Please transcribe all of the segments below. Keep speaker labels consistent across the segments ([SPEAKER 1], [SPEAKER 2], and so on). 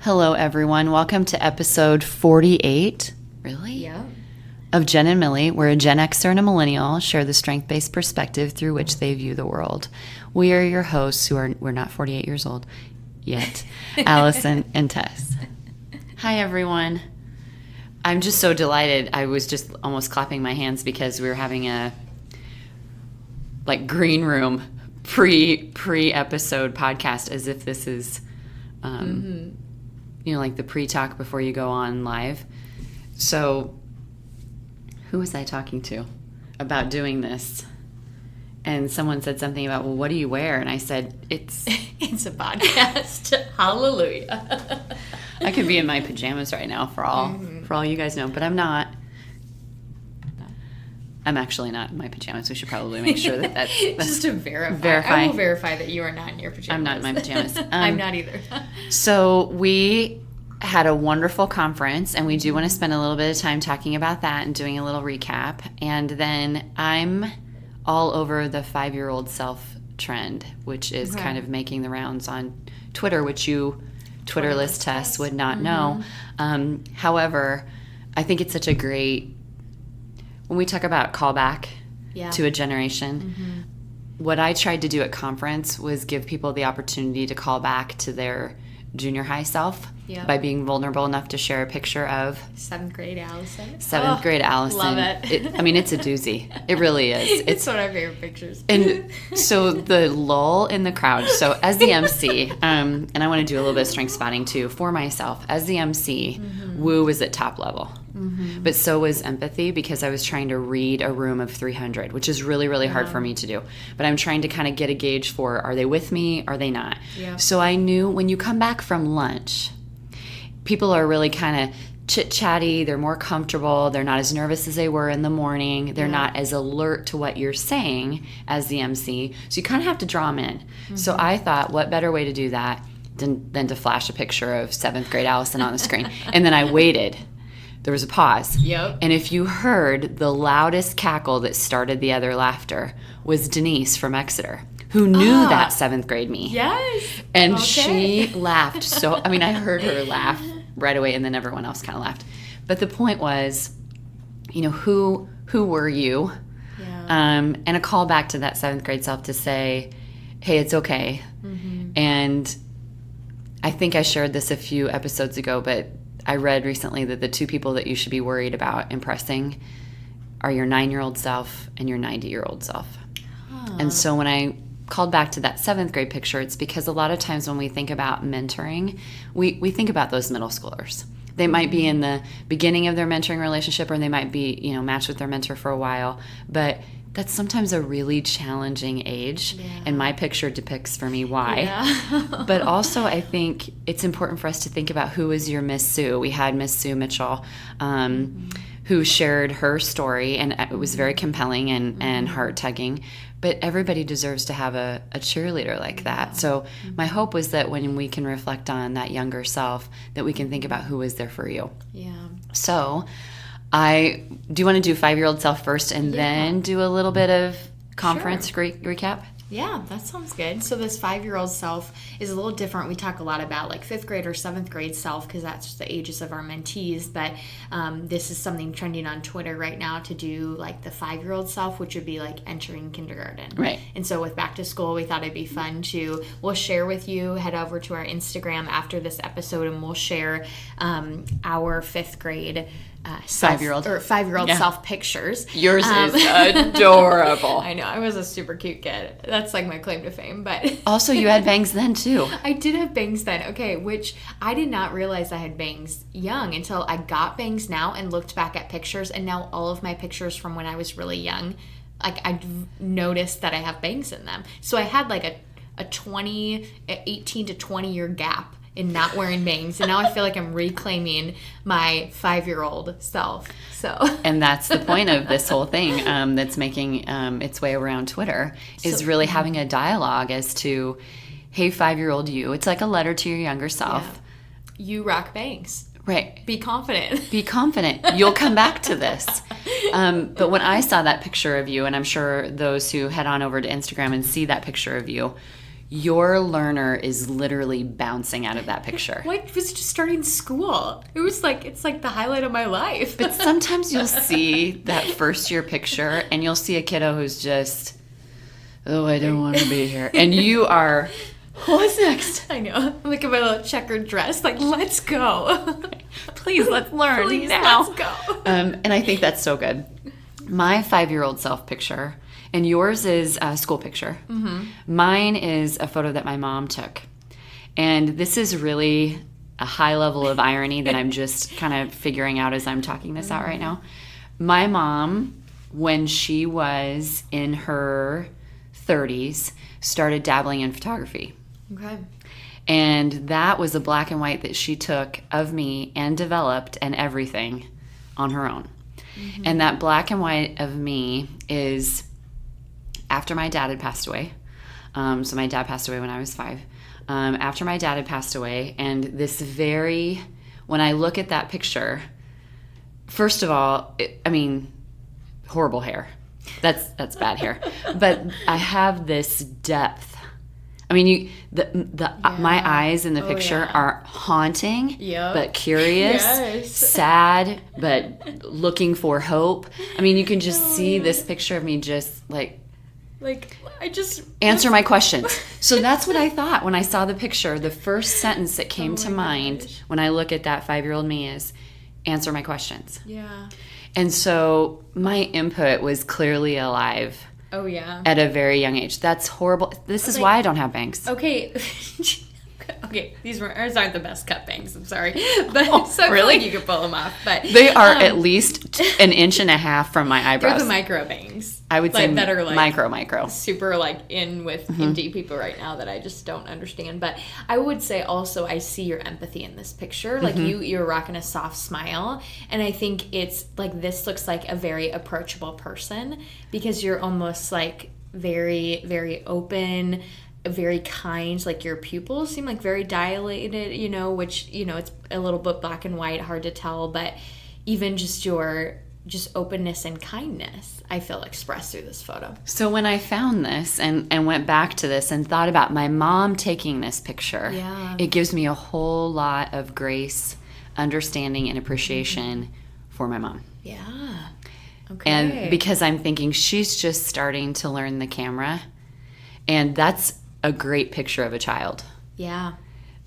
[SPEAKER 1] Hello, everyone. Welcome to episode 48. Really?
[SPEAKER 2] Yeah.
[SPEAKER 1] Of Genn and Millie, where a Gen Xer and a millennial share the strength-based perspective through which they view the world. We are your hosts we're not 48 years old yet, Allison and Tess. Hi, everyone. I'm just so delighted. I was just almost clapping my hands because we were having a green room pre-episode podcast as if this is like the pre-talk before you go on live. So who was I talking to about doing this? And someone said something about, well, what do you wear? And I said, it's
[SPEAKER 2] a podcast. Hallelujah.
[SPEAKER 1] I could be in my pajamas right now for all you guys know, but I'm not. I'm actually not in my pajamas. We should probably make sure that's
[SPEAKER 2] just to verify. I will verify that you are not in your pajamas.
[SPEAKER 1] I'm not in my pajamas.
[SPEAKER 2] I'm not either.
[SPEAKER 1] So we had a wonderful conference, and we do want to spend a little bit of time talking about that and doing a little recap. And then I'm all over the 5-year-old self trend, which is kind of making the rounds on Twitter, which you Twitterless Tess would not know. However, I think it's such a great, when we talk about callback to a generation, what I tried to do at conference was give people the opportunity to call back to their junior high self by being vulnerable enough to share a picture of
[SPEAKER 2] 7th grade Allison.
[SPEAKER 1] Grade Allison.
[SPEAKER 2] Love it.
[SPEAKER 1] It's a doozy. It really is.
[SPEAKER 2] It's one of my favorite pictures.
[SPEAKER 1] And so the lull in the crowd. So as the MC, and I want to do a little bit of strength spotting too for myself. As the MC, woo was at top level. But so was empathy, because I was trying to read a room of 300, which is really, really hard for me to do. But I'm trying to kind of get a gauge for, are they with me? Are they not? Yeah. So I knew when you come back from lunch, people are really kind of chit-chatty. They're more comfortable. They're not as nervous as they were in the morning. They're not as alert to what you're saying as the MC. So you kind of have to draw them in. So I thought, what better way to do that than to flash a picture of 7th grade Allison on the screen? And then I waited. There was a pause.
[SPEAKER 2] Yep.
[SPEAKER 1] And if you heard, the loudest cackle that started the other laughter was Denise from Exeter, who knew that 7th grade me.
[SPEAKER 2] Yes.
[SPEAKER 1] And she laughed so, I heard her laugh right away, and then everyone else kind of laughed. But the point was, who were you?
[SPEAKER 2] Yeah.
[SPEAKER 1] And a call back to that 7th grade self to say, hey, it's okay. And I think I shared this a few episodes ago, but I read recently that the 2 people that you should be worried about impressing are your 9-year-old self and your 90-year-old self. And so when I called back to that 7th grade picture, it's because a lot of times when we think about mentoring, we think about those middle schoolers. They might be in the beginning of their mentoring relationship, or they might be, matched with their mentor for a while. But that's sometimes a really challenging age. Yeah. And my picture depicts for me why. Yeah. But also I think it's important for us to think about who is your Miss Sue. We had Miss Sue Mitchell, who shared her story, and it was very compelling and heart-tugging. But everybody deserves to have a cheerleader like that. So my hope was that when we can reflect on that younger self, that we can think about who is there for you. Yeah. So do you want to do 5-year-old self first and then do a little bit of conference recap?
[SPEAKER 2] Yeah, that sounds good. So this 5-year-old self is a little different. We talk a lot about 5th grade or 7th grade self, because that's just the ages of our mentees. But this is something trending on Twitter right now to do the 5-year-old self, which would be entering kindergarten. Right. And so with back to school, we thought it'd be fun we'll share with you, head over to our Instagram after this episode, and we'll share our 5th grade 5-year-old self pictures.
[SPEAKER 1] Yours is adorable.
[SPEAKER 2] I know, I was a super cute kid. That's my claim to fame. But
[SPEAKER 1] also, you had bangs then too.
[SPEAKER 2] I did have bangs then. Okay, which I did not realize I had bangs young until I got bangs now and looked back at pictures, and now all of my pictures from when I was really young, I noticed that I have bangs in them. So I had a 18 to 20 year gap in not wearing bangs, and now I feel like I'm reclaiming my 5-year-old self.
[SPEAKER 1] And that's the point of this whole thing that's making its way around Twitter, is really having a dialogue as to, hey, 5-year-old you, it's like a letter to your younger self.
[SPEAKER 2] Yeah. You rock bangs.
[SPEAKER 1] Right.
[SPEAKER 2] Be confident.
[SPEAKER 1] Be confident. You'll come back to this. But when I saw that picture of you, and I'm sure those who head on over to Instagram and see that picture of you, your learner is literally bouncing out of that picture.
[SPEAKER 2] What was just starting school? It was like, it's like the highlight of my life.
[SPEAKER 1] But sometimes you'll see that first year picture and you'll see a kiddo who's just, oh, I don't want to be here. And you are, what's next?
[SPEAKER 2] I know. Look at my little checkered dress. Like, let's go.
[SPEAKER 1] Please, let's learn
[SPEAKER 2] Please,
[SPEAKER 1] now.
[SPEAKER 2] let's go.
[SPEAKER 1] And I think that's so good. My 5-year-old self picture, and yours is a school picture. Mm-hmm. Mine is a photo that my mom took. And this is really a high level of irony that I'm just kind of figuring out as I'm talking this out right now. My mom, when she was in her 30s, started dabbling in photography.
[SPEAKER 2] Okay.
[SPEAKER 1] And that was a black and white that she took of me and developed and everything on her own. Mm-hmm. And that black and white of me is after my dad had passed away. So my dad passed away when I was 5. After my dad had passed away, and when I look at that picture, first of all, horrible hair. That's bad hair. But I have this depth. I mean, my eyes in the picture are haunting, but curious, sad, but looking for hope. I mean, you can just see this picture of me just like I just answer my questions. So that's what I thought when I saw the picture. The first sentence that came to mind when I look at that 5-year-old me is, answer my questions.
[SPEAKER 2] Yeah.
[SPEAKER 1] And so my input was clearly alive.
[SPEAKER 2] Oh, yeah.
[SPEAKER 1] At a very young age. That's horrible. This is why I don't have bangs.
[SPEAKER 2] Okay. Okay, these aren't the best cut bangs. I'm sorry. But so
[SPEAKER 1] really?
[SPEAKER 2] Like you could pull them off. But
[SPEAKER 1] they are at least 1.5 inches from my eyebrows.
[SPEAKER 2] They're the micro bangs.
[SPEAKER 1] I would say
[SPEAKER 2] that are like
[SPEAKER 1] micro.
[SPEAKER 2] Super like in with indie people right now that I just don't understand. But I would say also I see your empathy in this picture. Like you're rocking a soft smile. And I think it's like this looks like a very approachable person because you're almost like very, very open, very kind. Like your pupils seem like very dilated, which, it's a little bit black and white, hard to tell. But even just your openness and kindness, I feel expressed through this photo. So
[SPEAKER 1] when I found this and went back to this and thought about my mom taking this picture, it gives me a whole lot of grace, understanding, and appreciation for my mom.
[SPEAKER 2] Yeah. Okay.
[SPEAKER 1] And because I'm thinking she's just starting to learn the camera, and that's a great picture of a child.
[SPEAKER 2] Yeah.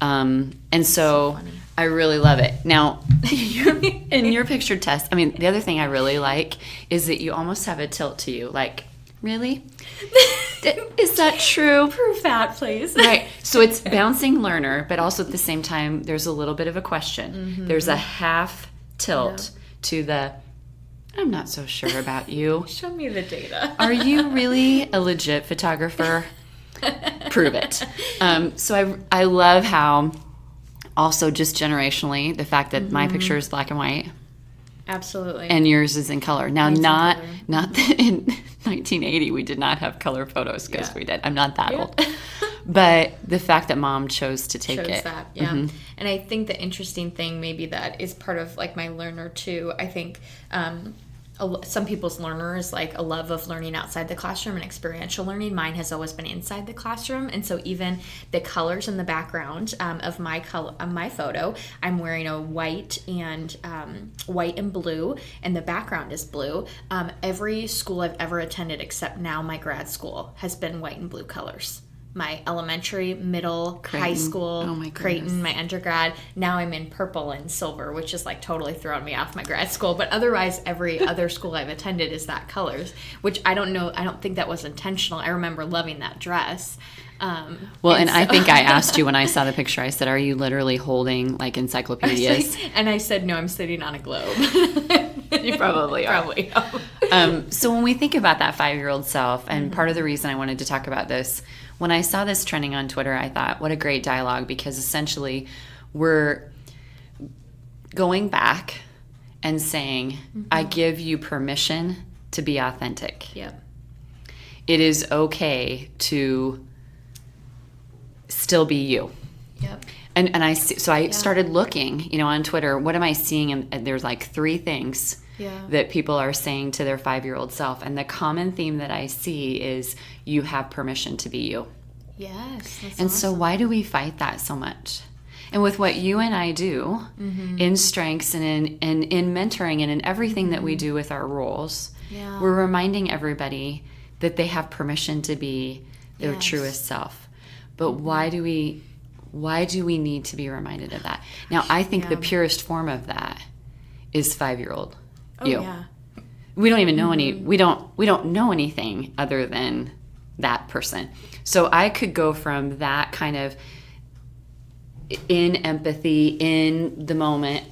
[SPEAKER 1] And so I really love it. Now, in your picture test, the other thing I really like is that you almost have a tilt to you. Like, really? Is that true?
[SPEAKER 2] Prove that, please.
[SPEAKER 1] Right. So it's bouncing learner, but also at the same time, there's a little bit of a question. Mm-hmm. There's a half tilt to the, I'm not so sure about you.
[SPEAKER 2] Show me the data.
[SPEAKER 1] Are you really a legit photographer? Prove it. So I love how also just generationally the fact that my picture is black and white.
[SPEAKER 2] Absolutely.
[SPEAKER 1] And yours is in color. Now not that in 1980 we did not have color photos because we did. I'm not that old. But the fact that mom chose to take it.
[SPEAKER 2] That, yeah. Mm-hmm. And I think the interesting thing maybe that is part of like my learner too, I think some people's learner is like a love of learning outside the classroom and experiential learning. Mine has always been inside the classroom, and so even the colors in the background of my photo, I'm wearing a white and blue, and the background is blue. Every school I've ever attended, except now my grad school, has been white and blue colors. My elementary, middle, high school, Creighton, my undergrad. Now I'm in purple and silver, which is like totally throwing me off my grad school. But otherwise, every other school I've attended is that colors, which I don't know. I don't think that was intentional. I remember loving that dress.
[SPEAKER 1] I think I asked you when I saw the picture, I said, are you literally holding like encyclopedias?
[SPEAKER 2] And I said, no, I'm sitting on a globe.
[SPEAKER 1] You probably are.
[SPEAKER 2] Probably.
[SPEAKER 1] So when we think about that 5-year-old self, and part of the reason I wanted to talk about this, when I saw this trending on Twitter, I thought, what a great dialogue, because essentially we're going back and saying, I give you permission to be authentic.
[SPEAKER 2] Yep.
[SPEAKER 1] It is okay to still be you.
[SPEAKER 2] Yep.
[SPEAKER 1] And I started looking, on Twitter, what am I seeing? And there's like 3 things that people are saying to their 5-year-old self. And the common theme that I see is you have permission to be you.
[SPEAKER 2] Yes. That's
[SPEAKER 1] And so
[SPEAKER 2] awesome.
[SPEAKER 1] why do we fight that so much? And with what you and I do in strengths and in mentoring and in everything that we do with our roles,
[SPEAKER 2] Yeah.
[SPEAKER 1] we're reminding everybody that they have permission to be their
[SPEAKER 2] Yes.
[SPEAKER 1] truest self. But why do we need to be reminded of that? Now, I think the purest form of that is 5-year-old you.
[SPEAKER 2] Yeah.
[SPEAKER 1] We don't even know we don't know anything other than that person. So I could go from that kind of in empathy, in the moment.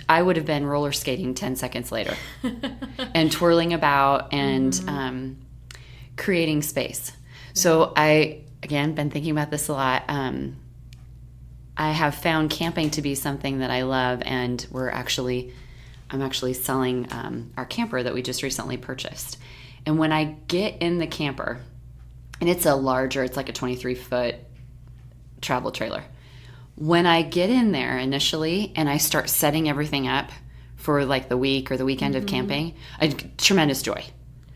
[SPEAKER 1] I would have been roller skating 10 seconds later and twirling about and creating space. So I, again, been thinking about this a lot. I have found camping to be something that I love, and I'm actually selling our camper that we just recently purchased. And when I get in the camper, and it's like a 23-foot travel trailer. When I get in there initially and I start setting everything up for like the week or the weekend of camping, tremendous joy.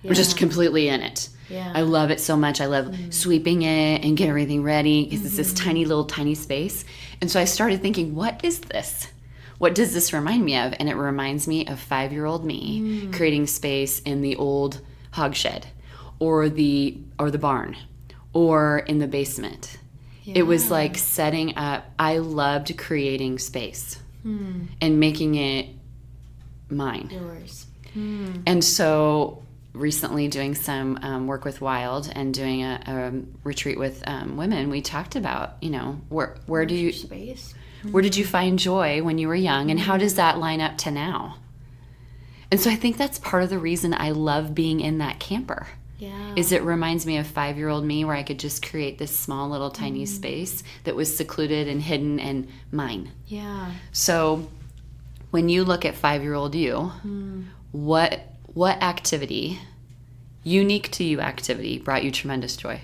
[SPEAKER 2] Yeah.
[SPEAKER 1] We're just completely in it.
[SPEAKER 2] Yeah.
[SPEAKER 1] I love it so much. I love sweeping it and get everything ready because it's this tiny space. And so I started thinking, what is this? What does this remind me of? And it reminds me of 5-year-old me creating space in the old hog shed or the barn or in the basement. Yeah. It was like setting up. I loved creating space and making it mine.
[SPEAKER 2] Yours.
[SPEAKER 1] And so recently doing some work with Wild and doing a retreat with women, we talked about, where do you
[SPEAKER 2] space?
[SPEAKER 1] Where did you find joy when you were young, and how does that line up to now? And so I think that's part of the reason I love being in that camper.
[SPEAKER 2] Yeah.
[SPEAKER 1] Is it reminds me of 5-year-old me, where I could just create this small little tiny space that was secluded and hidden and mine.
[SPEAKER 2] Yeah.
[SPEAKER 1] So when you look at 5-year-old you, what activity, unique to you activity, brought you tremendous joy?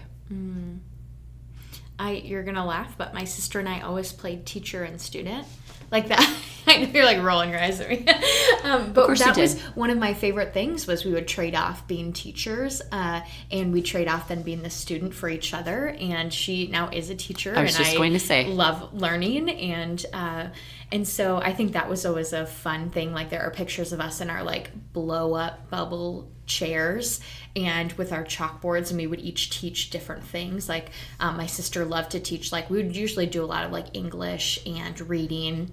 [SPEAKER 2] You're gonna laugh, but my sister and I always played teacher and student like that. I know you're like rolling your eyes at me. But that was one of my favorite things. Was we would trade off being teachers, and we trade off then being the student for each other. And she now is a teacher,
[SPEAKER 1] I was just going to say,
[SPEAKER 2] love learning, and so I think that was always a fun thing. Like there are pictures of us in our like blow up bubble chairs and with our chalkboards, and we would each teach different things. Like my sister loved to teach, like we would usually do a lot of like English and reading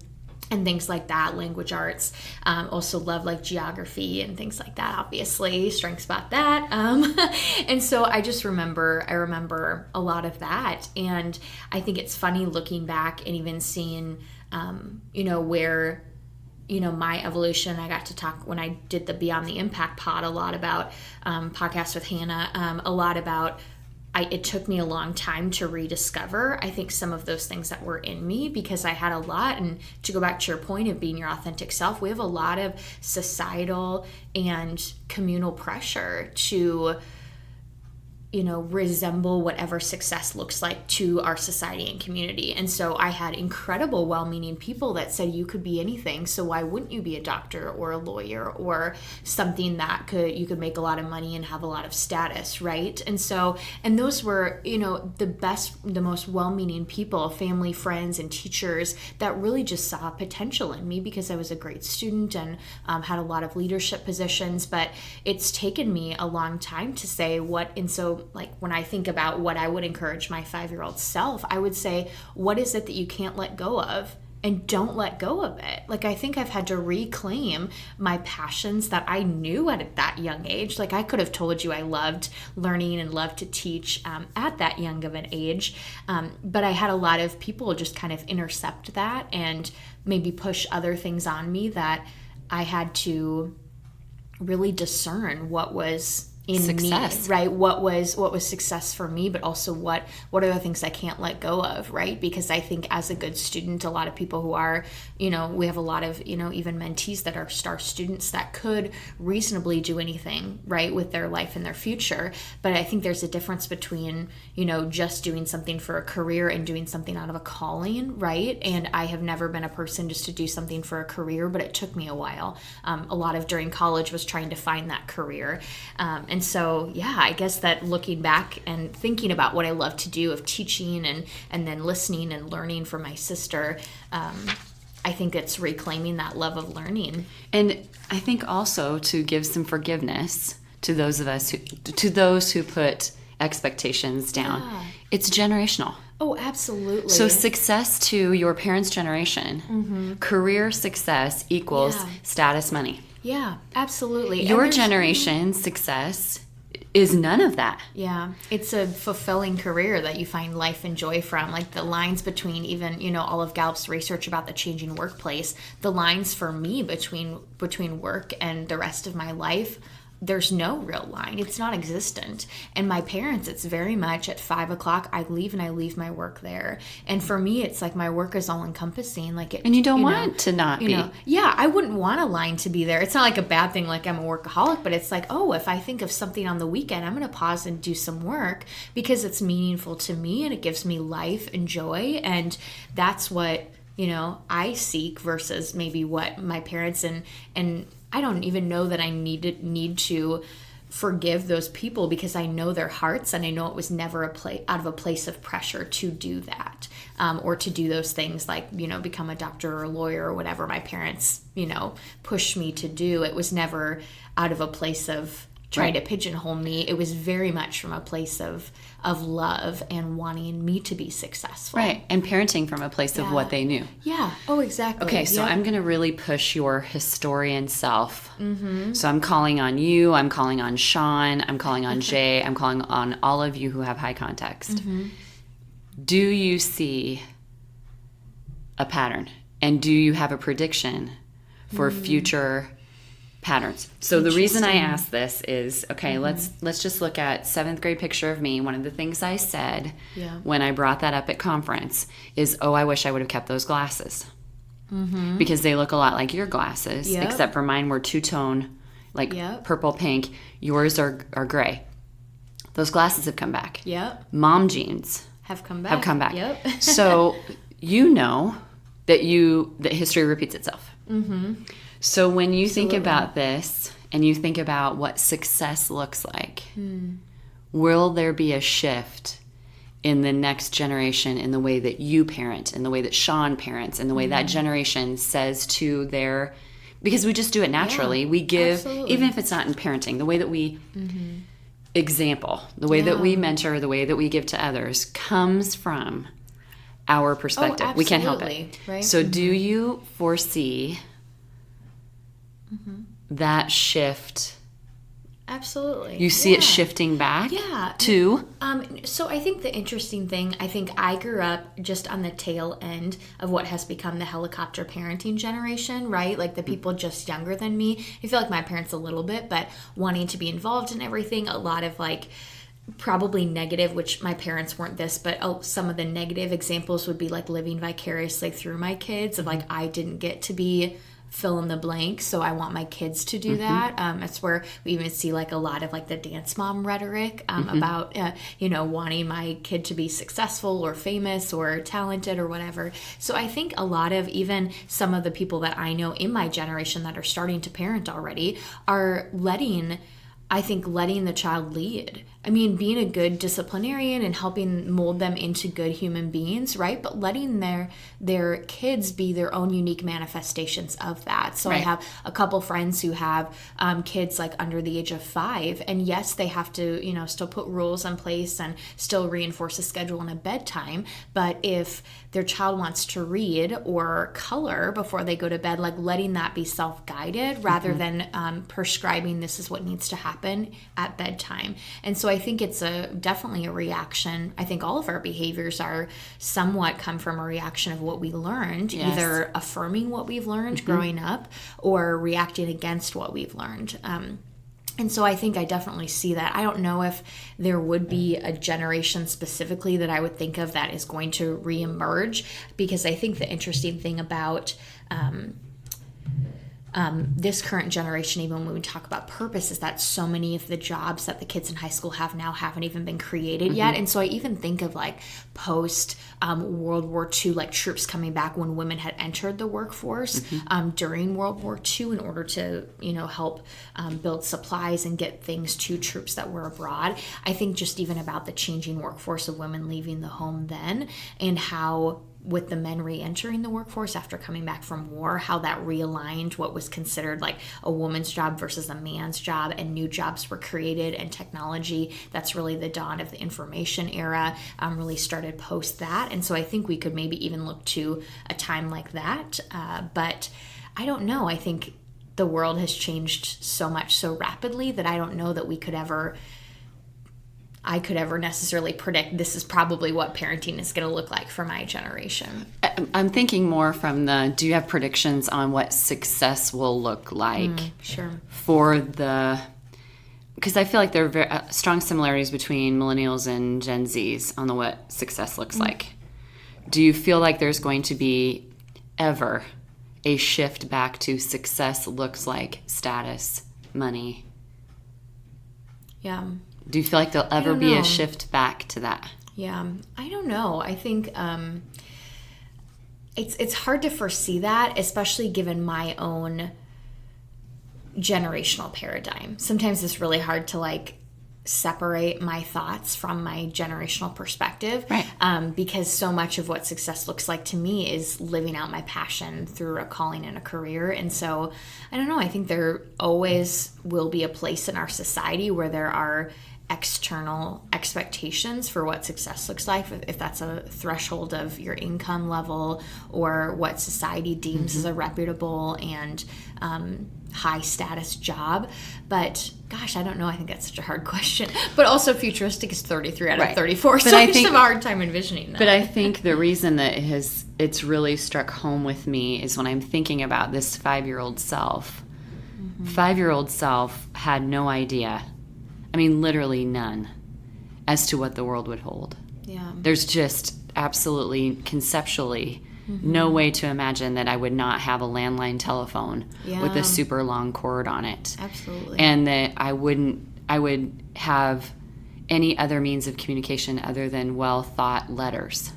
[SPEAKER 2] and things like that, language arts. Also love like geography and things like that, obviously, strength spot that. And so I remember a lot of that. And I think it's funny looking back and even seeing, where, my evolution. I got to talk when I did the Beyond the Impact pod a lot about podcasts with Hannah, a lot about it took me a long time to rediscover, I think, some of those things that were in me, because I had a lot. And to go back to your point of being your authentic self, we have a lot of societal and communal pressure to resemble whatever success looks like to our society and community. And so I had incredible well-meaning people that said you could be anything, so why wouldn't you be a doctor or a lawyer or something that you could make a lot of money and have a lot of status, right? And those were, the most well-meaning people, family, friends, and teachers that really just saw potential in me because I was a great student and had a lot of leadership positions. But it's taken me a long time to say like when I think about what I would encourage my 5-year-old self, I would say, what is it that you can't let go of? And don't let go of it. Like, I think I've had to reclaim my passions that I knew at that young age. Like, I could have told you I loved learning and loved to teach at that young of an age. But I had a lot of people just kind of intercept that and maybe push other things on me that I had to really discern what was in
[SPEAKER 1] success,
[SPEAKER 2] me, right? What was success for me, but also what are the things I can't let go of, right? Because I think as a good student, a lot of people who are, we have a lot of, even mentees that are star students that could reasonably do anything, right, with their life and their future. But I think there's a difference between, just doing something for a career and doing something out of a calling, right? And I have never been a person just to do something for a career, but it took me a while. A lot of during college was trying to find that career. And And so, yeah, I guess that looking back and thinking about what I love to do of teaching and then listening and learning from my sister, I think it's reclaiming that love of learning.
[SPEAKER 1] And I think also to give some forgiveness to those of us to those who put expectations down.
[SPEAKER 2] Yeah.
[SPEAKER 1] It's generational.
[SPEAKER 2] Oh, absolutely.
[SPEAKER 1] So success to your parents' generation, career success equals status money.
[SPEAKER 2] Yeah, absolutely.
[SPEAKER 1] Your generation's success is none of that.
[SPEAKER 2] Yeah, it's a fulfilling career that you find life and joy from. Like the lines between even, all of Gallup's research about the changing workplace, the lines for me between work and the rest of my life, there's no real line. It's not existent. And my parents, it's very much at 5 o'clock, I leave my work there. And for me, it's like my work is all encompassing.
[SPEAKER 1] And you don't want to not be.
[SPEAKER 2] Yeah, I wouldn't want a line to be there. It's not like a bad thing, like I'm a workaholic, but it's like, if I think of something on the weekend, I'm going to pause and do some work because it's meaningful to me and it gives me life and joy. And that's what, I seek versus maybe what my parents and I don't even know that I need to forgive those people because I know their hearts and I know it was never out of a place of pressure to do that or to do those things like, become a doctor or a lawyer or whatever my parents, pushed me to do. It was never out of a place of trying to pigeonhole me. It was very much from a place of love and wanting me to be successful.
[SPEAKER 1] Right. And parenting from a place of what they knew.
[SPEAKER 2] Yeah. Oh, exactly.
[SPEAKER 1] Okay. So I'm going to really push your historian self. So I'm calling on you. I'm calling on Sean. I'm calling on Jay. I'm calling on all of you who have high context. Do you see a pattern? And do you have a prediction for future patterns? So the reason I ask this is, let's just look at 7th grade picture of me. One of the things I said when I brought that up at conference is, I wish I would have kept those glasses because they look a lot like your glasses, except for mine were two-tone, like purple, pink. Yours are gray. Those glasses have come back. Mom jeans
[SPEAKER 2] have come back.
[SPEAKER 1] So that history repeats itself. So when you think about this and you think about what success looks like, will there be a shift in the next generation in the way that you parent, in the way that Sean parents, in the way that generation says to their... Because we just do it naturally. We give, even if it's not in parenting, the way that we example, the way that we mentor, the way that we give to others comes from our perspective. We can't help it.
[SPEAKER 2] Right?
[SPEAKER 1] So do you foresee... that shift?
[SPEAKER 2] Absolutely.
[SPEAKER 1] You see it shifting back? To?
[SPEAKER 2] So I think the interesting thing, I think I grew up just on the tail end of what has become the helicopter parenting generation, right? Like the people just younger than me. I feel like my parents a little bit, but wanting to be involved in everything, a lot of like probably negative, which my parents weren't this, but some of the negative examples would be like living vicariously through my kids of like, I didn't get to be fill in the blank, so I want my kids to do that. That's where we even see like a lot of like the dance mom rhetoric about wanting my kid to be successful or famous or talented or whatever. So I think a lot of even some of the people that I know in my generation that are starting to parent already are letting the child lead. I mean, being a good disciplinarian and helping mold them into good human beings, right? But letting their kids be their own unique manifestations of that. So I have a couple friends who have kids like under the age of 5, and yes, they have to, still put rules in place and still reinforce a schedule and a bedtime. But if their child wants to read or color before they go to bed, like letting that be self-guided rather than prescribing this is what needs to happen at bedtime. And so I think it's definitely a reaction. I think all of our behaviors are somewhat come from a reaction of what we learned, either affirming what we've learned growing up or reacting against what we've learned. And so I think I definitely see that. I don't know if there would be a generation specifically that I would think of that is going to reemerge, because I think the interesting thing about this current generation, even when we talk about purpose, is that so many of the jobs that the kids in high school have now haven't even been created yet. And so I even think of like post World War II, like troops coming back when women had entered the workforce during World War II in order to, help build supplies and get things to troops that were abroad. I think just even about the changing workforce of women leaving the home then, and how with the men re-entering the workforce after coming back from war, how that realigned what was considered like a woman's job versus a man's job, and new jobs were created, and technology, that's really the dawn of the information era, really started post that. And so I think we could maybe even look to a time like that. But I don't know. I think the world has changed so much so rapidly that I don't know that I could ever necessarily predict this is probably what parenting is going to look like for my generation.
[SPEAKER 1] I'm thinking more from do you have predictions on what success will look like?
[SPEAKER 2] Sure.
[SPEAKER 1] Because I feel like there are very strong similarities between millennials and Gen Zs on what success looks like. Do you feel like there's going to be ever a shift back to success looks like status, money?
[SPEAKER 2] Yeah.
[SPEAKER 1] Do you feel like there'll ever be a shift back to that?
[SPEAKER 2] Yeah, I don't know. I think it's hard to foresee that, especially given my own generational paradigm. Sometimes it's really hard to like separate my thoughts from my generational perspective,
[SPEAKER 1] right?
[SPEAKER 2] Because so much of what success looks like to me is living out my passion through a calling and a career. And so I don't know, I think there always will be a place in our society where there are external expectations for what success looks like, if that's a threshold of your income level or what society deems as a reputable and high status job. But gosh, I don't know. I think that's such a hard question. But also futuristic is 33 out of 34, but so I just have a hard time envisioning that.
[SPEAKER 1] But I think the reason that it's really struck home with me is when I'm thinking about this 5-year-old self. 5-year-old self had no idea, I mean literally none, as to what the world would hold.
[SPEAKER 2] Yeah.
[SPEAKER 1] There's just absolutely conceptually no way to imagine that I would not have a landline telephone with a super long cord on it.
[SPEAKER 2] Absolutely.
[SPEAKER 1] And that I would have any other means of communication other than well thought letters.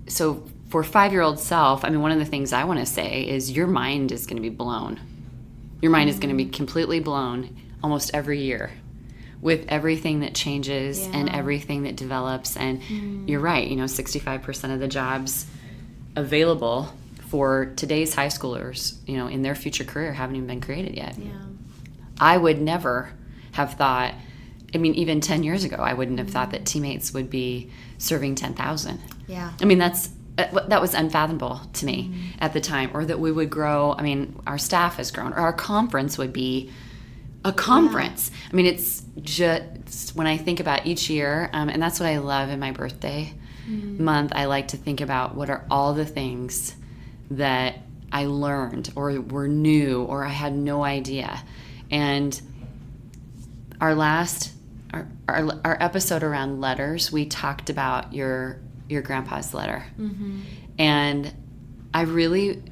[SPEAKER 1] So for 5-year-old self, I mean, one of the things I want to say is your mind is going to be blown. Your mind is going to be completely blown almost every year, with everything that changes and everything that develops. And you're right, 65% of the jobs available for today's high schoolers, in their future career haven't even been created yet.
[SPEAKER 2] Yeah.
[SPEAKER 1] I would never have thought, even 10 years ago, I wouldn't have thought that teammates would be serving 10,000.
[SPEAKER 2] Yeah.
[SPEAKER 1] That was unfathomable to me at the time, or that we would grow. Our staff has grown, or our conference would be a conference. It's just, when I think about each year, and that's what I love in my birthday month, I like to think about what are all the things that I learned or were new or I had no idea. And our episode around letters, we talked about your grandpa's letter. And I really,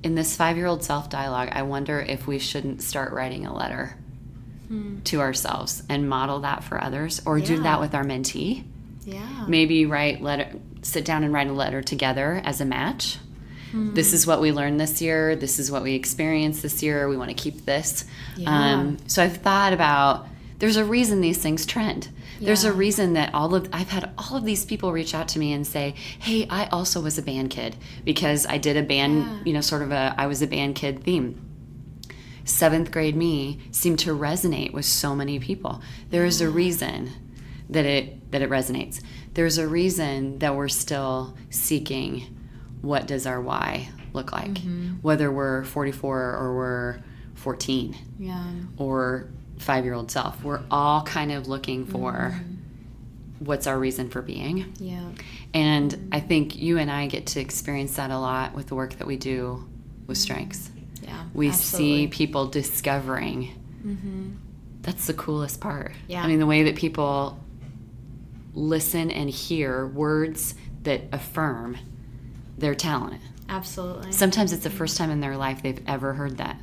[SPEAKER 1] in this 5-year-old self-dialogue, I wonder if we shouldn't start writing a letter to ourselves and model that for others, or do that with our mentee.
[SPEAKER 2] Yeah.
[SPEAKER 1] Maybe sit down and write a letter together as a match. This is what we learned this year. This is what we experienced this year. We want to keep this.
[SPEAKER 2] Yeah.
[SPEAKER 1] So I've thought about, there's a reason these things trend. Yeah. There's a reason that I've had all of these people reach out to me and say, hey, I also was a band kid, because I did a band, I was a band kid theme. 7th grade me seemed to resonate with so many people. There is a reason that it resonates. There's a reason that we're still seeking, what does our why look like? Whether we're 44 or we're 14 or 5-year-old self. We're all kind of looking for what's our reason for being.
[SPEAKER 2] Yeah.
[SPEAKER 1] And I think you and I get to experience that a lot with the work that we do with strengths.
[SPEAKER 2] Yeah,
[SPEAKER 1] we
[SPEAKER 2] absolutely.
[SPEAKER 1] see people discovering. That's the coolest part.
[SPEAKER 2] Yeah.
[SPEAKER 1] The way that people listen and hear words that affirm their talent.
[SPEAKER 2] Absolutely.
[SPEAKER 1] Sometimes it's the first time in their life they've ever heard that.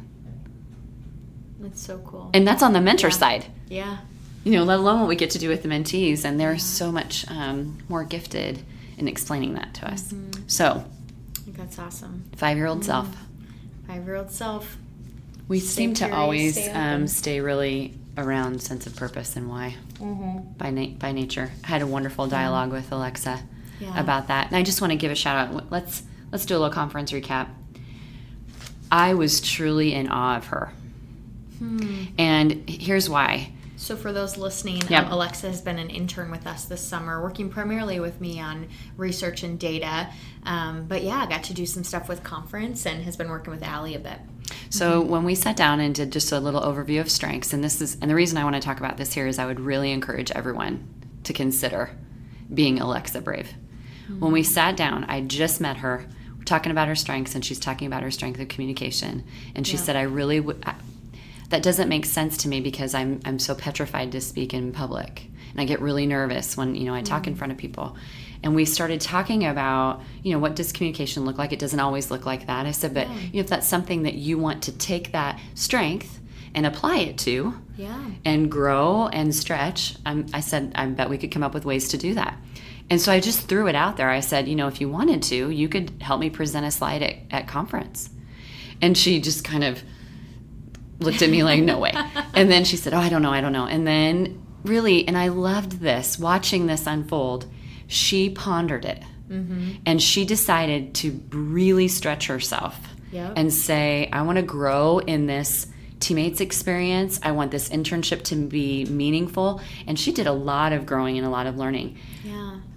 [SPEAKER 2] That's so cool.
[SPEAKER 1] And that's on the mentor side.
[SPEAKER 2] Yeah.
[SPEAKER 1] Let alone what we get to do with the mentees. And they're so much more gifted in explaining that to us.
[SPEAKER 2] Mm-hmm.
[SPEAKER 1] So.
[SPEAKER 2] I think that's awesome.
[SPEAKER 1] 5-year-old self.
[SPEAKER 2] 5-year-old self.
[SPEAKER 1] We seem to always
[SPEAKER 2] curious,
[SPEAKER 1] stay really around sense of purpose and why by nature. I had a wonderful dialogue with Alexa about that. And I just want to give a shout out. Let's do a little conference recap. I was truly in awe of her. And here's why.
[SPEAKER 2] So for those listening, Alexa has been an intern with us this summer, working primarily with me on research and data. But I got to do some stuff with conference and has been working with Allie a bit.
[SPEAKER 1] So when we sat down and did just a little overview of strengths, and the reason I want to talk about this here is I would really encourage everyone to consider being Alexa Brave. When we sat down, I just met her. We're talking about her strengths, and she's talking about her strength of communication. And she said, I really would... That doesn't make sense to me because I'm so petrified to speak in public. And I get really nervous when, I talk in front of people. And we started talking about, what does communication look like? It doesn't always look like that. I said, but if that's something that you want to take that strength and apply it to and grow and stretch, I said, I bet we could come up with ways to do that. And so I just threw it out there. I said, if you wanted to, you could help me present a slide at conference. And she just kind of looked at me like, no way. And then she said, I don't know. And then really, and I loved this, watching this unfold, she pondered it. And she decided to really stretch herself and say, I want to grow in this teammates experience. I want this internship to be meaningful. And she did a lot of growing and a lot of learning.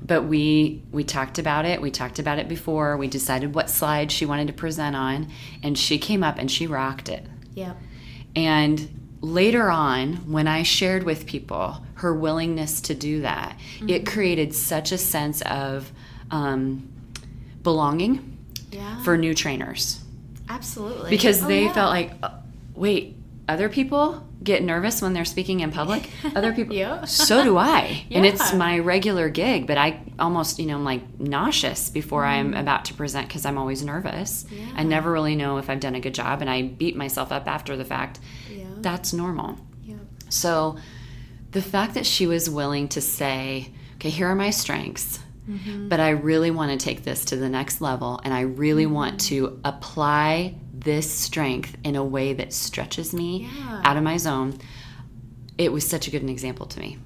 [SPEAKER 1] But we talked about it. We talked about it before. We decided what slide she wanted to present on. And she came up and she rocked it. And later on, when I shared with people her willingness to do that, it created such a sense of belonging for new trainers.
[SPEAKER 2] Absolutely.
[SPEAKER 1] Because they felt like, wait, other people get nervous when they're speaking in public? Other people, so do I. And it's my regular gig, but I almost, I'm like nauseous before I'm about to present because I'm always nervous. I never really know if I've done a good job, and I beat myself up after the fact. That's normal. So the fact that she was willing to say, okay, here are my strengths, but I really want to take this to the next level, and I really want to apply this strength in a way that stretches me out of my zone. It was such a good example to me.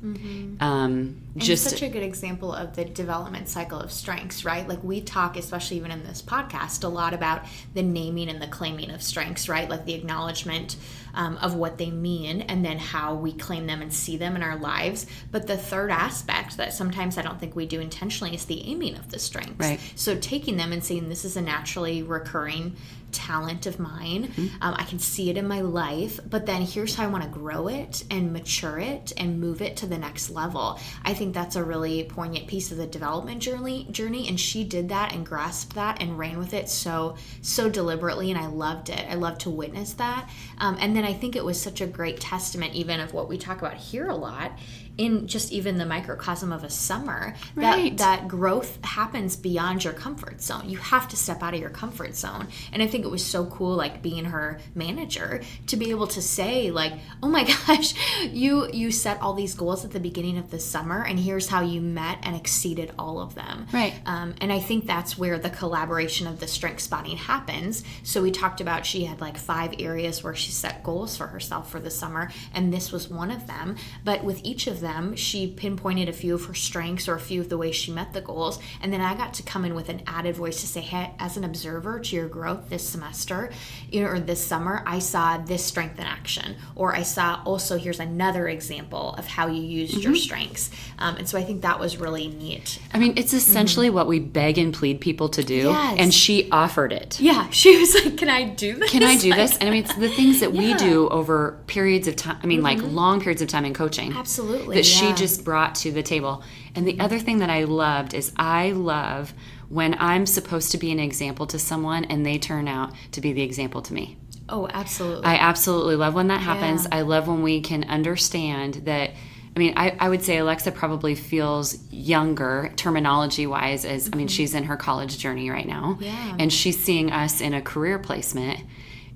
[SPEAKER 2] Just such a good example of the development cycle of strengths, right? Like we talk, especially even in this podcast, a lot about the naming and the claiming of strengths, right? Like the acknowledgement of what they mean and then how we claim them and see them in our lives. But the third aspect that sometimes I don't think we do intentionally is the aiming of the strengths.
[SPEAKER 1] Right.
[SPEAKER 2] So taking them and saying, this is a naturally recurring talent of mine. I can see it in my life, but then here's how I want to grow it and mature it and move it to the next level. I think that's a really poignant piece of the development journey, and she did that and grasped that and ran with it so deliberately, and I loved it. I love to witness that. And then I think it was such a great testament even of what we talk about here a lot in just even the microcosm of a summer, that growth happens beyond your comfort zone. You have to step out of your comfort zone. And I think it was so cool, like being her manager, to be able to say like, oh my gosh, you set all these goals at the beginning of the summer, and here's how you met and exceeded all of them. And I think that's where the collaboration of the strength spotting happens. So we talked about she had like 5 areas where she set goals for herself for the summer, and this was one of them. But with each of them, she pinpointed a few of her strengths or a few of the ways she met the goals, and then I got to come in with an added voice to say, hey, as an observer to your growth this semester, or this summer, I saw this strength in action, or I saw also here's another example of how you used your strengths. And so I think that was really neat.
[SPEAKER 1] I mean, it's essentially what we beg and plead people to do, and she offered it.
[SPEAKER 2] She was like, can I do this?
[SPEAKER 1] Can I do this? And I mean, it's the things that we do over periods of time, I mean, like long periods of time in coaching.
[SPEAKER 2] Absolutely.
[SPEAKER 1] That she just brought to the table. And the other thing that I loved is I love when I'm supposed to be an example to someone and they turn out to be the example to me.
[SPEAKER 2] Oh, absolutely.
[SPEAKER 1] I absolutely love when that happens. I love when we can understand that, I I mean, I would say Alexa probably feels younger terminology-wise as, I mean, she's in her college journey right now.
[SPEAKER 2] Yeah.
[SPEAKER 1] And she's seeing us in a career placement.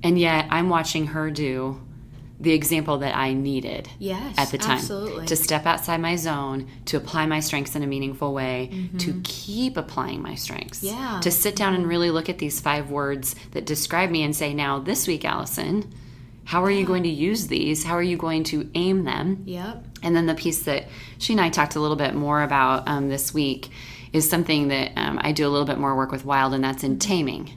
[SPEAKER 1] And yet I'm watching her do the example that I needed at the time.
[SPEAKER 2] Absolutely.
[SPEAKER 1] To step outside my zone, to apply my strengths in a meaningful way, to keep applying my strengths.
[SPEAKER 2] Yeah.
[SPEAKER 1] To sit down and really look at these 5 words that describe me and say, now this week, Allison, how are you going to use these? How are you going to aim them?
[SPEAKER 2] Yep.
[SPEAKER 1] And then the piece that she and I talked a little bit more about this week is something that I do a little bit more work with Wild, and that's in taming.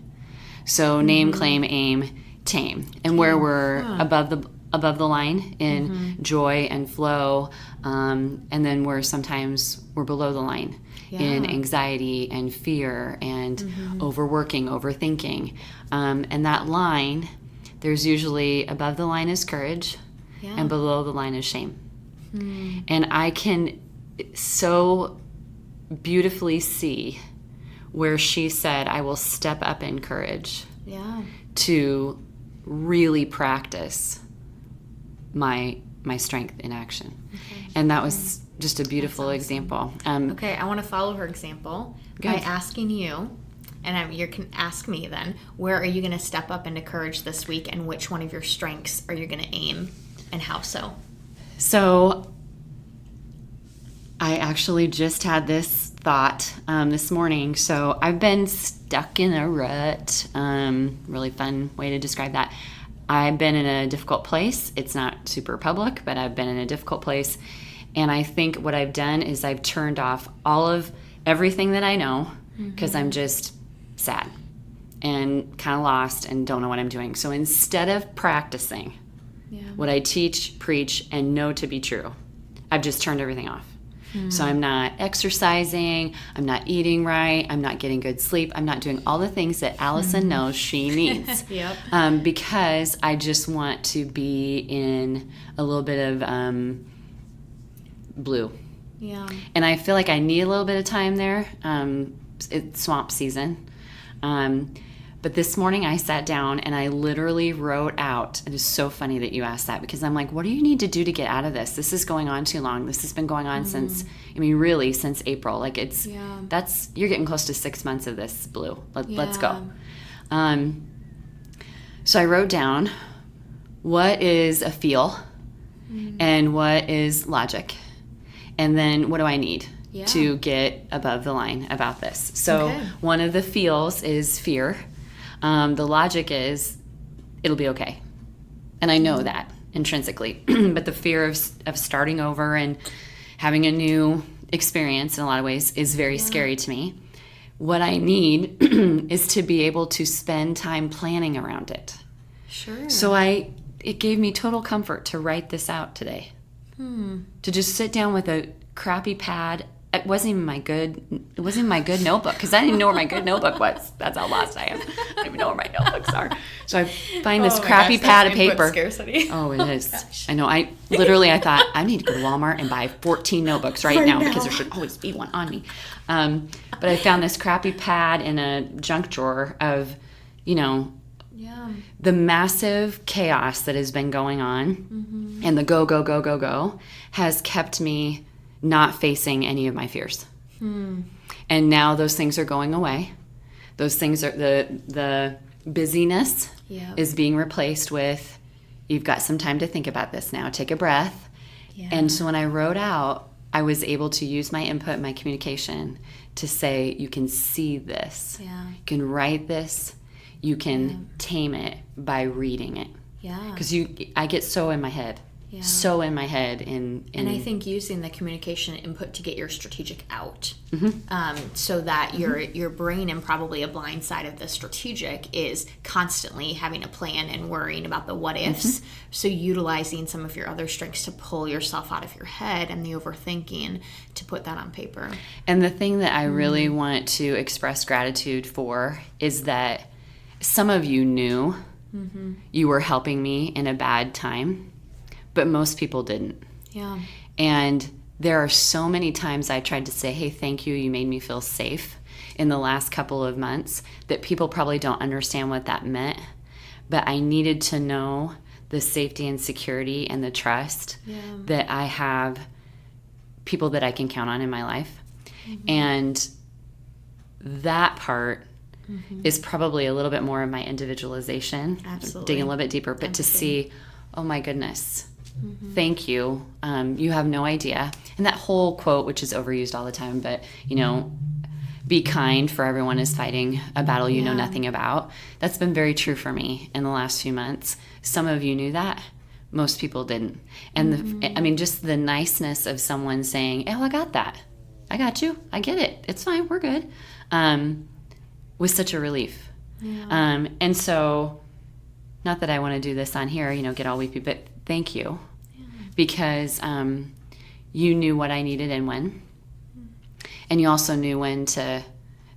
[SPEAKER 1] So name, claim, aim, tame. And where we're above the line in joy and flow, and then where sometimes we're below the line in anxiety and fear and overworking, overthinking. And that line, there's usually above the line is courage and below the line is shame. And I can so beautifully see where she said, I will step up in courage to really practice my strength in action. And that was just a beautiful example.
[SPEAKER 2] Okay, I want to follow her example by asking you, and you can ask me then, where are you going to step up into courage this week, and which one of your strengths are you going to aim, and how so?
[SPEAKER 1] So I actually just had this thought this morning. So I've been stuck in a rut. Really fun way to describe that. I've been in a difficult place. It's not super public, but I've been in a difficult place. And I think what I've done is I've turned off all of everything that I know because I'm just sad and kind of lost and don't know what I'm doing. So instead of practicing what I teach, preach, and know to be true, I've just turned everything off. So I'm not exercising, I'm not eating right, I'm not getting good sleep, I'm not doing all the things that Allison knows she needs. Because I just want to be in a little bit of blue. And I feel like I need a little bit of time there. It's swamp season. But this morning I sat down and I literally wrote out, it is so funny that you asked that, because I'm like, what do you need to do to get out of this? This is going on too long. This has been going on since, I mean, really since April. Like it's, you're getting close to 6 months of this blue. Let's go. So I wrote down what is a feel and what is logic. And then what do I need to get above the line about this? So one of the feels is fear. The logic is it'll be okay. And I know that intrinsically. But the fear of starting over and having a new experience in a lot of ways is very scary to me. What I need is to be able to spend time planning around it. So it gave me total comfort to write this out today. To just sit down with a crappy pad. It wasn't even my good notebook, because I didn't know where my good notebook was. That's how lost I am. I don't even know where my notebooks are. So I find this crappy pad of paper.
[SPEAKER 2] Scarcity.
[SPEAKER 1] Oh, it is. I know. I thought I need to go to Walmart and buy 14 notebooks right now because there should always be one on me. But I found this crappy pad in a junk drawer of, the massive chaos that has been going on, and the go has kept me not facing any of my fears. And now those things are going away. Those things are, the busyness is being replaced with, you've got some time to think about this now. Take a breath. And so when I wrote out, I was able to use my input, my communication to say, you can see this. You can write this. You can tame it by reading it. Because I get so in my head. So in my head. And
[SPEAKER 2] I think using the communication input to get your strategic out, so that your brain, and probably a blind side of the strategic, is constantly having a plan and worrying about the what ifs. So utilizing some of your other strengths to pull yourself out of your head and the overthinking, to put that on paper.
[SPEAKER 1] And the thing that I really want to express gratitude for is that some of you knew you were helping me in a bad time, but most people didn't. And there are so many times I tried to say, hey, thank you, you made me feel safe in the last couple of months, that people probably don't understand what that meant. But I needed to know the safety and security and the trust that I have people that I can count on in my life. And that part is probably a little bit more of my individualization.
[SPEAKER 2] Absolutely.
[SPEAKER 1] Digging a little bit deeper, but to see, oh my goodness, thank you. You have no idea. And that whole quote, which is overused all the time, but, you know, be kind, for everyone is fighting a battle you know nothing about. That's been very true for me in the last few months. Some of you knew that. Most people didn't. And I mean, just the niceness of someone saying, oh, I got that. I got you. I get it. It's fine. We're good. Was such a relief. Yeah. And so, not that I want to do this on here, you know, get all weepy, but thank you. Yeah. Because you knew what I needed and when. And you also knew when to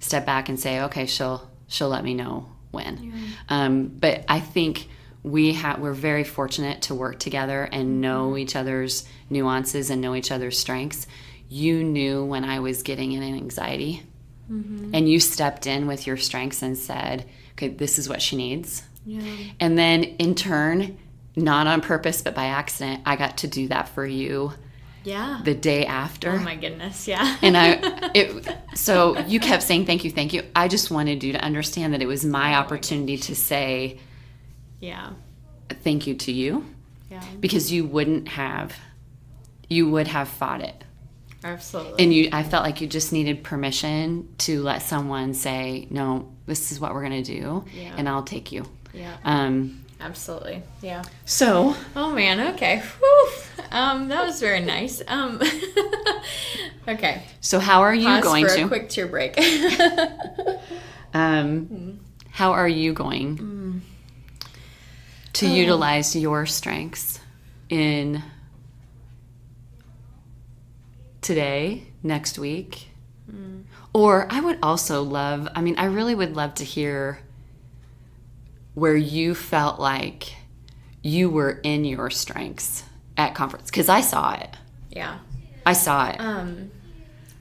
[SPEAKER 1] step back and say, okay, she'll let me know when. Yeah. But I think we're very fortunate to work together and know each other's nuances and know each other's strengths. You knew when I was getting in an anxiety, and you stepped in with your strengths and said, okay, this is what she needs. Yeah. And then in turn, not on purpose, but by accident, I got to do that for you. Yeah. The day after.
[SPEAKER 2] Oh my goodness, yeah.
[SPEAKER 1] And so you kept saying thank you, thank you. I just wanted you to understand that it was my opportunity to say, thank you to you. Yeah. Because you would have fought it.
[SPEAKER 2] Absolutely.
[SPEAKER 1] And I felt like you just needed permission to let someone say, no, this is what we're going to do, and I'll take you.
[SPEAKER 2] Yeah. Absolutely. Yeah.
[SPEAKER 1] So.
[SPEAKER 2] Oh man. Okay. Whew. That was very nice. Okay.
[SPEAKER 1] So how are you going
[SPEAKER 2] for
[SPEAKER 1] to?
[SPEAKER 2] A quick tear break.
[SPEAKER 1] How are you going to utilize your strengths in today, next week? Or I would also I really would love to hear where you felt like you were in your strengths at conference, because I saw it.
[SPEAKER 2] Yeah.
[SPEAKER 1] I saw it.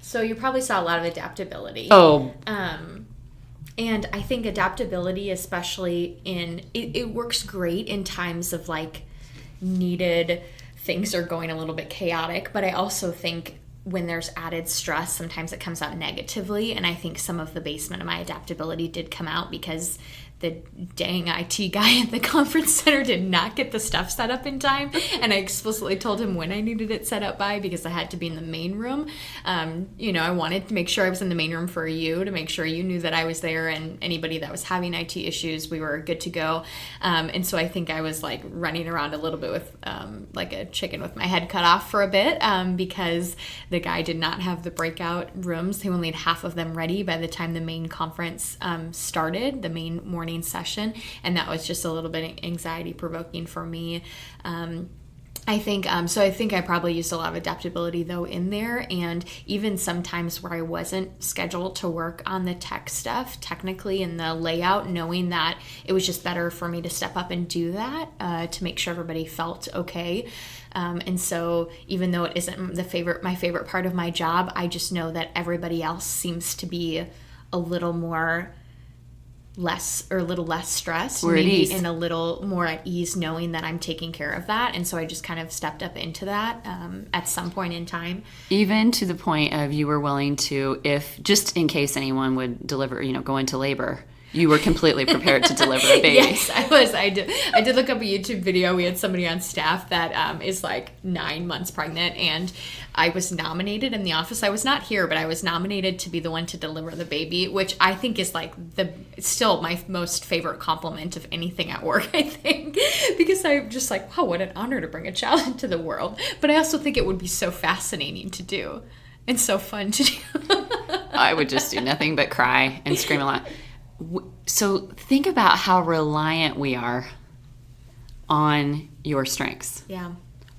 [SPEAKER 2] So you probably saw a lot of adaptability.
[SPEAKER 1] Oh.
[SPEAKER 2] And I think adaptability, especially it works great in times of like needed, things are going a little bit chaotic, but I also think when there's added stress, sometimes it comes out negatively. And I think some of the basement of my adaptability did come out because the dang IT guy at the conference center did not get the stuff set up in time. And I explicitly told him when I needed it set up by, because I had to be in the main room. I wanted to make sure I was in the main room for you, to make sure you knew that I was there, and anybody that was having IT issues, we were good to go. And so I think I was like running around a little bit with like a chicken with my head cut off for a bit, because the guy did not have the breakout rooms. He only had half of them ready by the time the main conference started, the main morning session, and that was just a little bit anxiety provoking for me. I think I probably used a lot of adaptability though in there, and even sometimes where I wasn't scheduled to work on the tech stuff technically in the layout, knowing that it was just better for me to step up and do that to make sure everybody felt okay. And so even though it isn't my favorite part of my job, I just know that everybody else seems to be a little less stressed, maybe, and a little more at ease knowing that I'm taking care of that. And so I just kind of stepped up into that at some point in time. Even to the point of you were willing to, if just in case anyone would deliver, go into labor, you were completely prepared to deliver a baby. Yes, I was. I did look up a YouTube video. We had somebody on staff that is like 9 months pregnant, and I was nominated in the office. I was not here, but I was nominated to be the one to deliver the baby, which I think is like still my most favorite compliment of anything at work, I think, because I'm just like, wow, what an honor to bring a child into the world. But I also think it would be so fascinating to do and so fun to do. I would just do nothing but cry and scream a lot. So think about how reliant we are on your strengths. Yeah.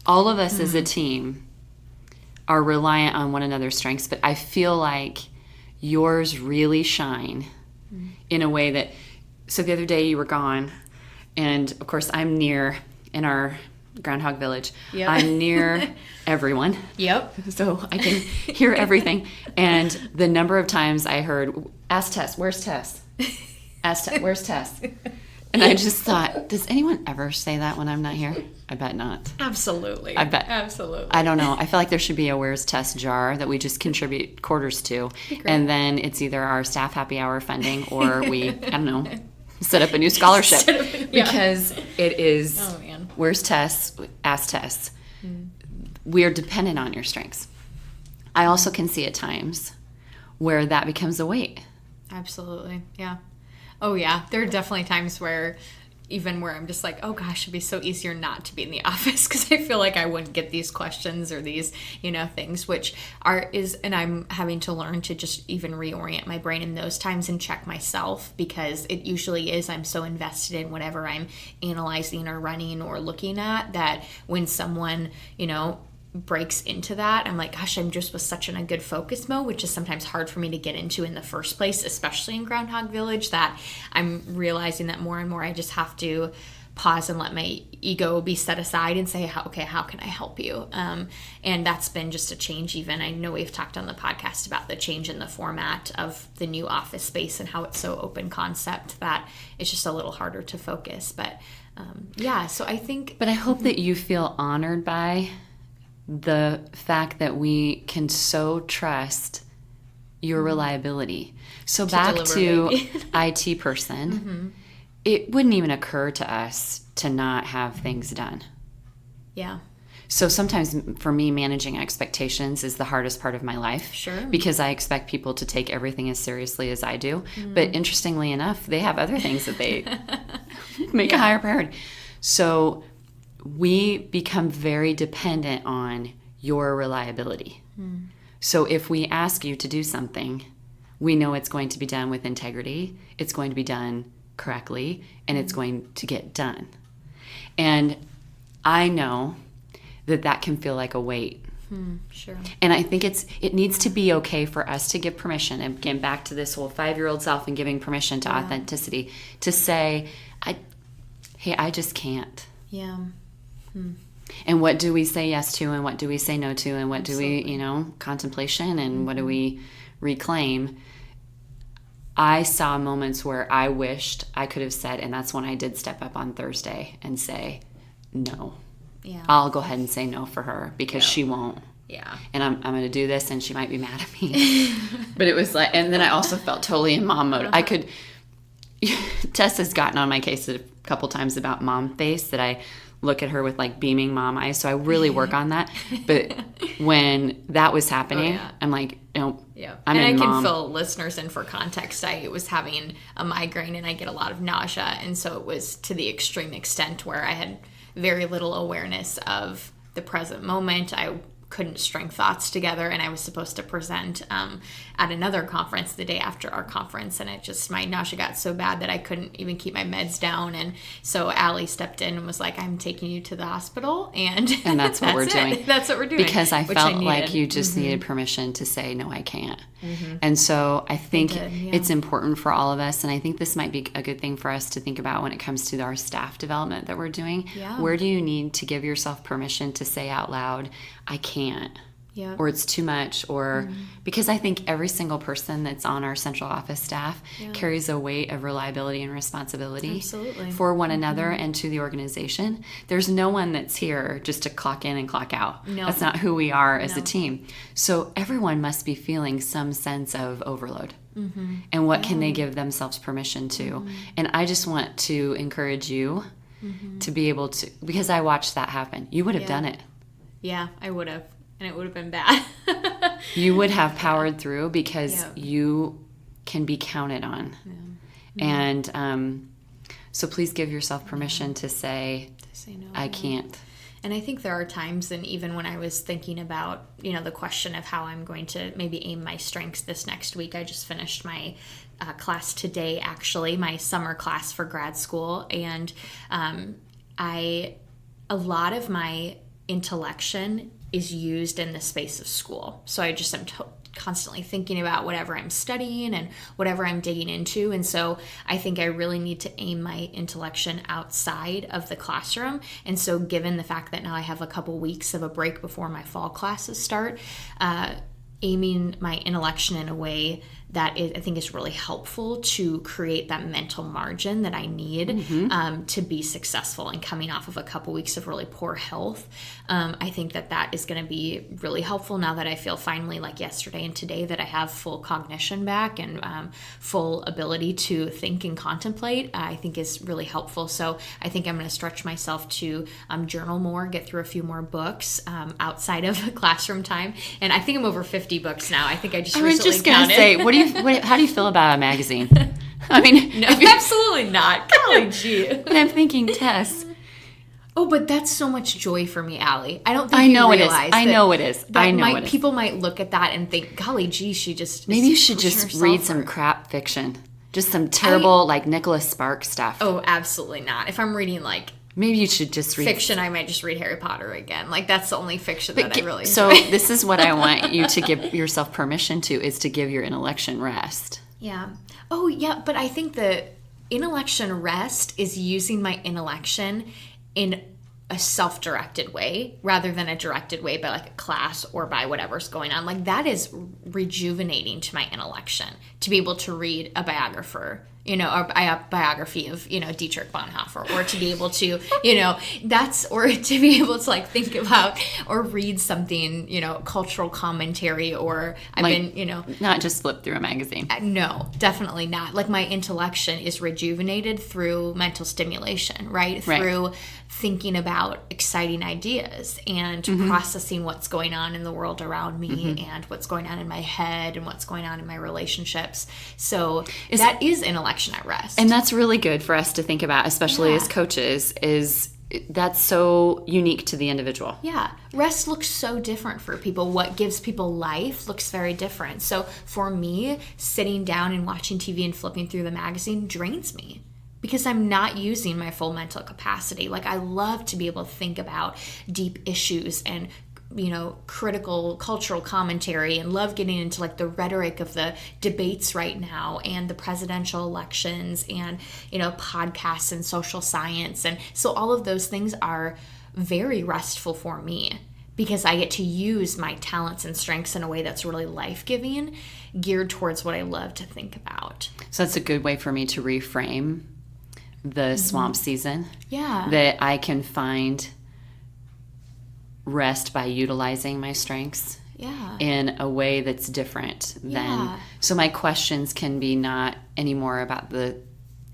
[SPEAKER 2] All of us as a team are reliant on one another's strengths, but I feel like yours really shine in a way that, so the other day you were gone, and of course I'm near in our Groundhog Village. Yep. I'm near everyone. Yep. So I can hear everything. And the number of times I heard, ask Tess, where's Tess? Where's Tess?
[SPEAKER 1] And I just thought, does anyone ever say that when I'm not here? I bet not.
[SPEAKER 2] Absolutely.
[SPEAKER 1] I bet.
[SPEAKER 2] Absolutely.
[SPEAKER 1] I don't know. I feel like there should be a Where's Tess jar that we just contribute quarters to. And then it's either our staff happy hour funding or we, I don't know, set up a new scholarship. Because it is, Where's Tess? Ask Tess. We are dependent on your strengths. I also can see at times where that becomes a weight.
[SPEAKER 2] Absolutely. Yeah. Oh, yeah. There are definitely times where I'm just like, oh gosh, it'd be so easier not to be in the office because I feel like I wouldn't get these questions or these, things, which and I'm having to learn to just even reorient my brain in those times and check myself, because it usually is, I'm so invested in whatever I'm analyzing or running or looking at, that when someone, breaks into that, I'm like, gosh, I'm just was such in a good focus mode, which is sometimes hard for me to get into in the first place, especially in Groundhog Village, that I'm realizing that more and more I just have to pause and let my ego be set aside and say, okay, how can I help you? And that's been just a change. Even I know we've talked on the podcast about the change in the format of the new office space and how it's so open concept that it's just a little harder to focus. But so I think...
[SPEAKER 1] But I hope that you feel honored by the fact that we can so trust your reliability. So back to IT person, it wouldn't even occur to us to not have things done.
[SPEAKER 2] Yeah.
[SPEAKER 1] So sometimes for me, managing expectations is the hardest part of my life.
[SPEAKER 2] Sure.
[SPEAKER 1] Because I expect people to take everything as seriously as I do. But interestingly enough, they have other things that they make a higher priority. So we become very dependent on your reliability. So if we ask you to do something, we know it's going to be done with integrity, it's going to be done correctly, and it's going to get done. And I know that can feel like a weight.
[SPEAKER 2] Sure.
[SPEAKER 1] And I think it needs to be okay for us to give permission, and again, back to this whole 5-year-old self and giving permission to authenticity, to say, hey, I just can't.
[SPEAKER 2] Yeah.
[SPEAKER 1] And what do we say yes to, and what do we say no to, and what do we, contemplation, and what do we reclaim? I saw moments where I wished I could have said, and that's when I did step up on Thursday and say, no.
[SPEAKER 2] Yeah.
[SPEAKER 1] I'll go ahead and say no for her because she won't.
[SPEAKER 2] Yeah.
[SPEAKER 1] And I'm going to do this, and she might be mad at me. But it was like, and then I also felt totally in mom mode. I could, Tess has gotten on my case a couple times about mom face, that I look at her with like beaming mom eyes. So I really work on that. But when that was happening, I'm like, nope.
[SPEAKER 2] Yeah.
[SPEAKER 1] I'm
[SPEAKER 2] and
[SPEAKER 1] in
[SPEAKER 2] I can
[SPEAKER 1] mom.
[SPEAKER 2] fill listeners in for context. I was having a migraine and I get a lot of nausea. And so it was to the extreme extent where I had very little awareness of the present moment. I couldn't string thoughts together, and I was supposed to present at another conference the day after our conference, and my nausea got so bad that I couldn't even keep my meds down. And so Allie stepped in and was like, I'm taking you to the hospital, and
[SPEAKER 1] that's what we're doing.
[SPEAKER 2] That's what we're doing.
[SPEAKER 1] Because I felt like you just needed permission to say, no, I can't. And so I think it's important for all of us, and I think this might be a good thing for us to think about when it comes to our staff development that we're doing.
[SPEAKER 2] Yeah.
[SPEAKER 1] Where do you need to give yourself permission to say out loud, I can't, or it's too much, or because I think every single person that's on our central office staff carries a weight of reliability and responsibility for one another and to the organization. There's no one that's here just to clock in and clock out. No. That's not who we are as a team. So everyone must be feeling some sense of overload. And what can they give themselves permission to? And I just want to encourage you to be able to, because I watched that happen. You would have done it.
[SPEAKER 2] Yeah, I would have. And it would have been bad.
[SPEAKER 1] You would have powered through because you can be counted on. And so please give yourself permission to say no, I can't.
[SPEAKER 2] And I think there are times, and even when I was thinking about, the question of how I'm going to maybe aim my strengths this next week, I just finished my class today, actually, my summer class for grad school. And a lot of my intellection is used in the space of school. So I just am constantly thinking about whatever I'm studying and whatever I'm digging into. And so I think I really need to aim my intellection outside of the classroom. And so given the fact that now I have a couple weeks of a break before my fall classes start, aiming my intellection in a way that I think is really helpful to create that mental margin that I need to be successful and coming off of a couple weeks of really poor health. I think that is going to be really helpful now that I feel finally, like yesterday and today, that I have full cognition back and full ability to think and contemplate. I think is really helpful. So I think I'm going to stretch myself to journal more, get through a few more books outside of classroom time. And I think I'm over 50 books now. I think I was just going to say,
[SPEAKER 1] how do you feel about a magazine? I mean,
[SPEAKER 2] no, absolutely not. Golly gee.
[SPEAKER 1] But I'm thinking, Tess.
[SPEAKER 2] Oh, but that's so much joy for me, Allie. I don't think you realize
[SPEAKER 1] I know it is.
[SPEAKER 2] People might look at that and think, golly gee, she just...
[SPEAKER 1] Maybe you should just read some crap fiction. Just some terrible, like, Nicholas Sparks stuff.
[SPEAKER 2] Oh, absolutely not. If I'm reading, like...
[SPEAKER 1] Maybe you should just read...
[SPEAKER 2] fiction, I might just read Harry Potter again. Like, that's the only fiction that I really enjoy.
[SPEAKER 1] So this is what I want you to give yourself permission to, is to give your intellection rest.
[SPEAKER 2] Yeah. Oh, yeah, but I think the intellection rest is using my intellection in a self-directed way rather than a directed way by like a class or by whatever's going on. Like, that is rejuvenating to my intellection to be able to read a biographer, or a biography of, Dietrich Bonhoeffer, or to be able to, or to be able to like think about or read something, cultural commentary, or
[SPEAKER 1] not just flip through a magazine.
[SPEAKER 2] No, definitely not. Like, my intellection is rejuvenated through mental stimulation, right? Through thinking about exciting ideas and processing what's going on in the world around me and what's going on in my head and what's going on in my relationships. So that is intellection at rest.
[SPEAKER 1] And that's really good for us to think about, especially as coaches, is that's so unique to the individual.
[SPEAKER 2] Yeah. Rest looks so different for people. What gives people life looks very different. So for me, sitting down and watching TV and flipping through the magazine drains me, because I'm not using my full mental capacity. Like, I love to be able to think about deep issues and, critical cultural commentary, and love getting into like the rhetoric of the debates right now and the presidential elections and, podcasts and social science. And so all of those things are very restful for me, because I get to use my talents and strengths in a way that's really life-giving, geared towards what I love to think about.
[SPEAKER 1] So that's a good way for me to reframe the swamp season.
[SPEAKER 2] Yeah.
[SPEAKER 1] That I can find rest by utilizing my strengths in a way that's different than... So my questions can be not anymore about the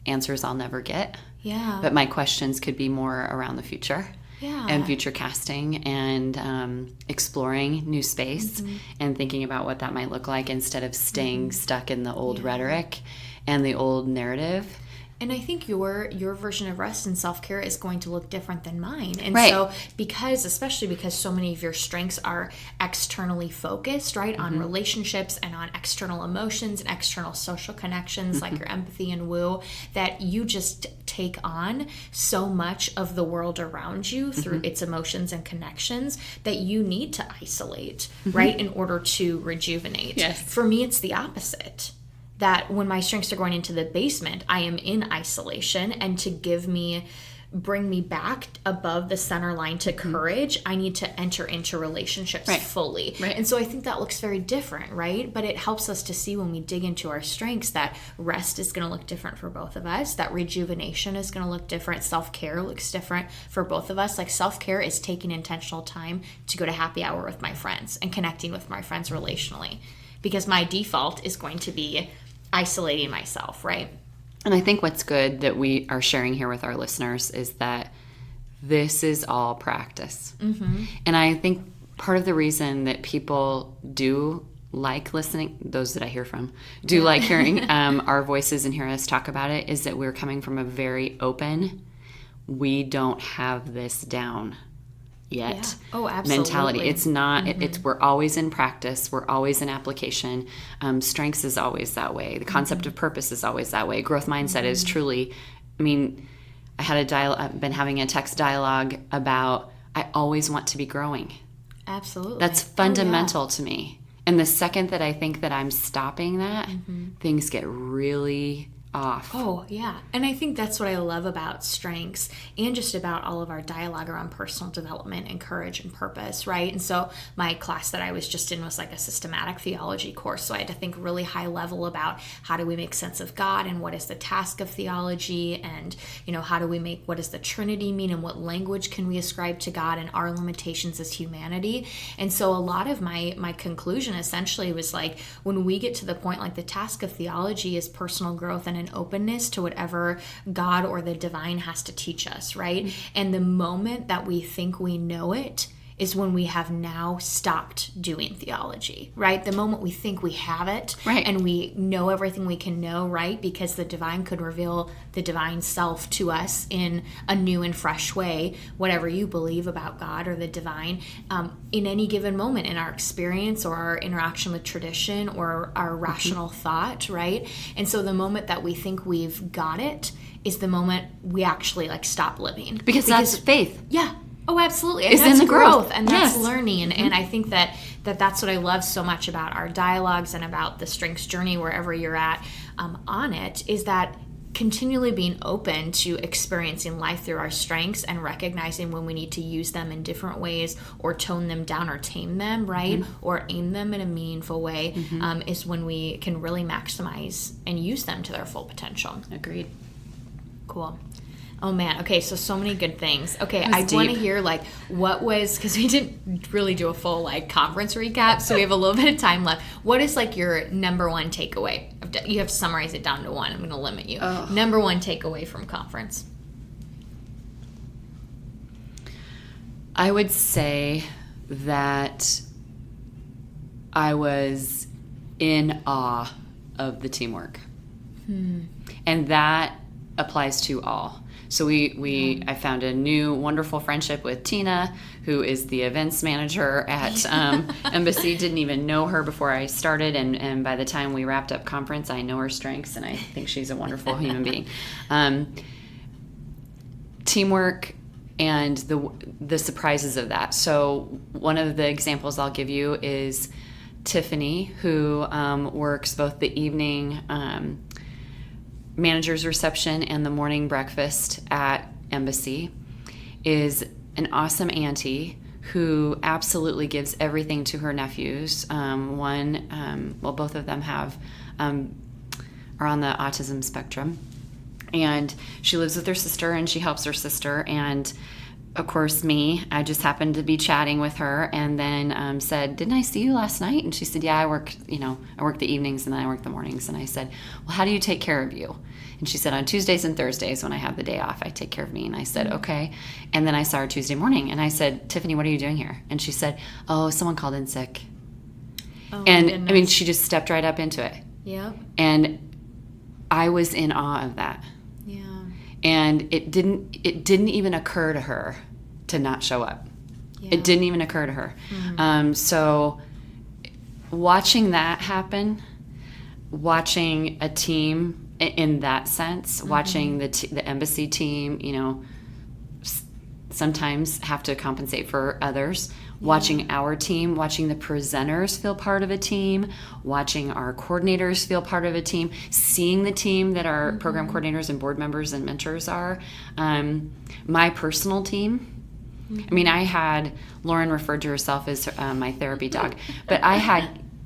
[SPEAKER 1] answers I'll never get.
[SPEAKER 2] Yeah.
[SPEAKER 1] But my questions could be more around the future.
[SPEAKER 2] Yeah.
[SPEAKER 1] And future casting and exploring new space and thinking about what that might look like, instead of staying stuck in the old rhetoric and the old narrative.
[SPEAKER 2] And I think your version of rest and self-care is going to look different than mine. And so especially because so many of your strengths are externally focused, right, on relationships and on external emotions and external social connections, like your empathy and woo, that you just take on so much of the world around you through its emotions and connections that you need to isolate, right, in order to rejuvenate.
[SPEAKER 1] Yes.
[SPEAKER 2] For me, it's the opposite. That when my strengths are going into the basement, I am in isolation, and to bring me back above the center line to courage, I need to enter into relationships fully. Right. And so I think that looks very different, right? But it helps us to see, when we dig into our strengths, that rest is going to look different for both of us, that rejuvenation is going to look different, self-care looks different for both of us. Like, self-care is taking intentional time to go to happy hour with my friends and connecting with my friends relationally, because my default is going to be isolating myself, right?
[SPEAKER 1] And I think what's good that we are sharing here with our listeners is that this is all practice. And I think part of the reason that people do like listening, those that I hear from, like hearing our voices and hear us talk about it, is that we're coming from a very open, we don't have this down yet mentality. It's not, we're always in practice. We're always in application. Strengths is always that way. The concept of purpose is always that way. Growth mindset is truly, I've been having a text dialogue about, I always want to be growing.
[SPEAKER 2] Absolutely.
[SPEAKER 1] That's fundamental to me. And the second that I think that I'm stopping that, things get really off.
[SPEAKER 2] Oh, yeah. And I think that's what I love about strengths and just about all of our dialogue around personal development and courage and purpose, right? And so my class that I was just in was like a systematic theology course. So I had to think really high level about how do we make sense of God and what is the task of theology, and, how do we make, what does the Trinity mean, and what language can we ascribe to God and our limitations as humanity. And so a lot of my conclusion essentially was like, when we get to the point, like the task of theology is personal growth and an openness to whatever God or the divine has to teach us, right? Mm-hmm. And the moment that we think we know it is when we have now stopped doing theology, right? The moment we think we have it,
[SPEAKER 1] right,
[SPEAKER 2] and we know everything we can know, right? Because the divine could reveal the divine self to us in a new and fresh way, whatever you believe about God or the divine, in any given moment in our experience or our interaction with tradition or our rational thought, right? And so the moment that we think we've got it is the moment we actually like stop living.
[SPEAKER 1] Because that's faith.
[SPEAKER 2] Yeah. Oh, absolutely. And
[SPEAKER 1] it's
[SPEAKER 2] that's
[SPEAKER 1] in the
[SPEAKER 2] growth and that's
[SPEAKER 1] yes.
[SPEAKER 2] learning. And I think that's what I love so much about our dialogues and about the strengths journey, wherever you're at on it, is that continually being open to experiencing life through our strengths and recognizing when we need to use them inਸ਼ਨ ways or tone them down or tame them, right? Mm-hmm. Or aim them in a meaningful way, is when we can really maximize and use them to their full potential.
[SPEAKER 1] Agreed.
[SPEAKER 2] Cool. Oh man. Okay. So many good things. Okay. I want to hear like what was, because we didn't really do a full like conference recap. So we have a little bit of time left. What is like your number one takeaway? You have to summarize it down to one. I'm going to limit you. Oh. Number one takeaway from conference.
[SPEAKER 1] I would say that I was in awe of the teamwork. And that applies to all. So I found a new wonderful friendship with Tina, who is the events manager at Embassy. Didn't even know her before I started, and by the time we wrapped up conference, I know her strengths, and I think she's a wonderful human being. Teamwork and the surprises of that. So one of the examples I'll give you is Tiffany, who works both the evening manager's reception and the morning breakfast at Embassy, is an awesome auntie who absolutely gives everything to her nephews. Both of them are on the autism spectrum, and she lives with her sister and she helps her sister. And of course, I just happened to be chatting with her, and then said, "Didn't I see you last night?" And she said, "Yeah, I work the evenings and then I work the mornings." And I said, "Well, how do you take care of you?" And she said, "On Tuesdays and Thursdays when I have the day off, I take care of me." And I said, "Okay." And then I saw her Tuesday morning, and I said, "Tiffany, what are you doing here?" And she said, "Oh, someone called in sick."
[SPEAKER 2] Oh,
[SPEAKER 1] and I mean, she just stepped right up into it.
[SPEAKER 2] Yeah.
[SPEAKER 1] And I was in awe of that.
[SPEAKER 2] Yeah.
[SPEAKER 1] And it didn't even occur to her to not show up. Yeah. It didn't even occur to her. Mm-hmm. So watching that happen, watching a team in that sense, watching the Embassy team, sometimes have to compensate for others. Yeah. Watching our team, watching the presenters feel part of a team, watching our coordinators feel part of a team, seeing the team that our program coordinators and board members and mentors are. My personal team, I mean, Lauren referred to herself as my therapy dog, but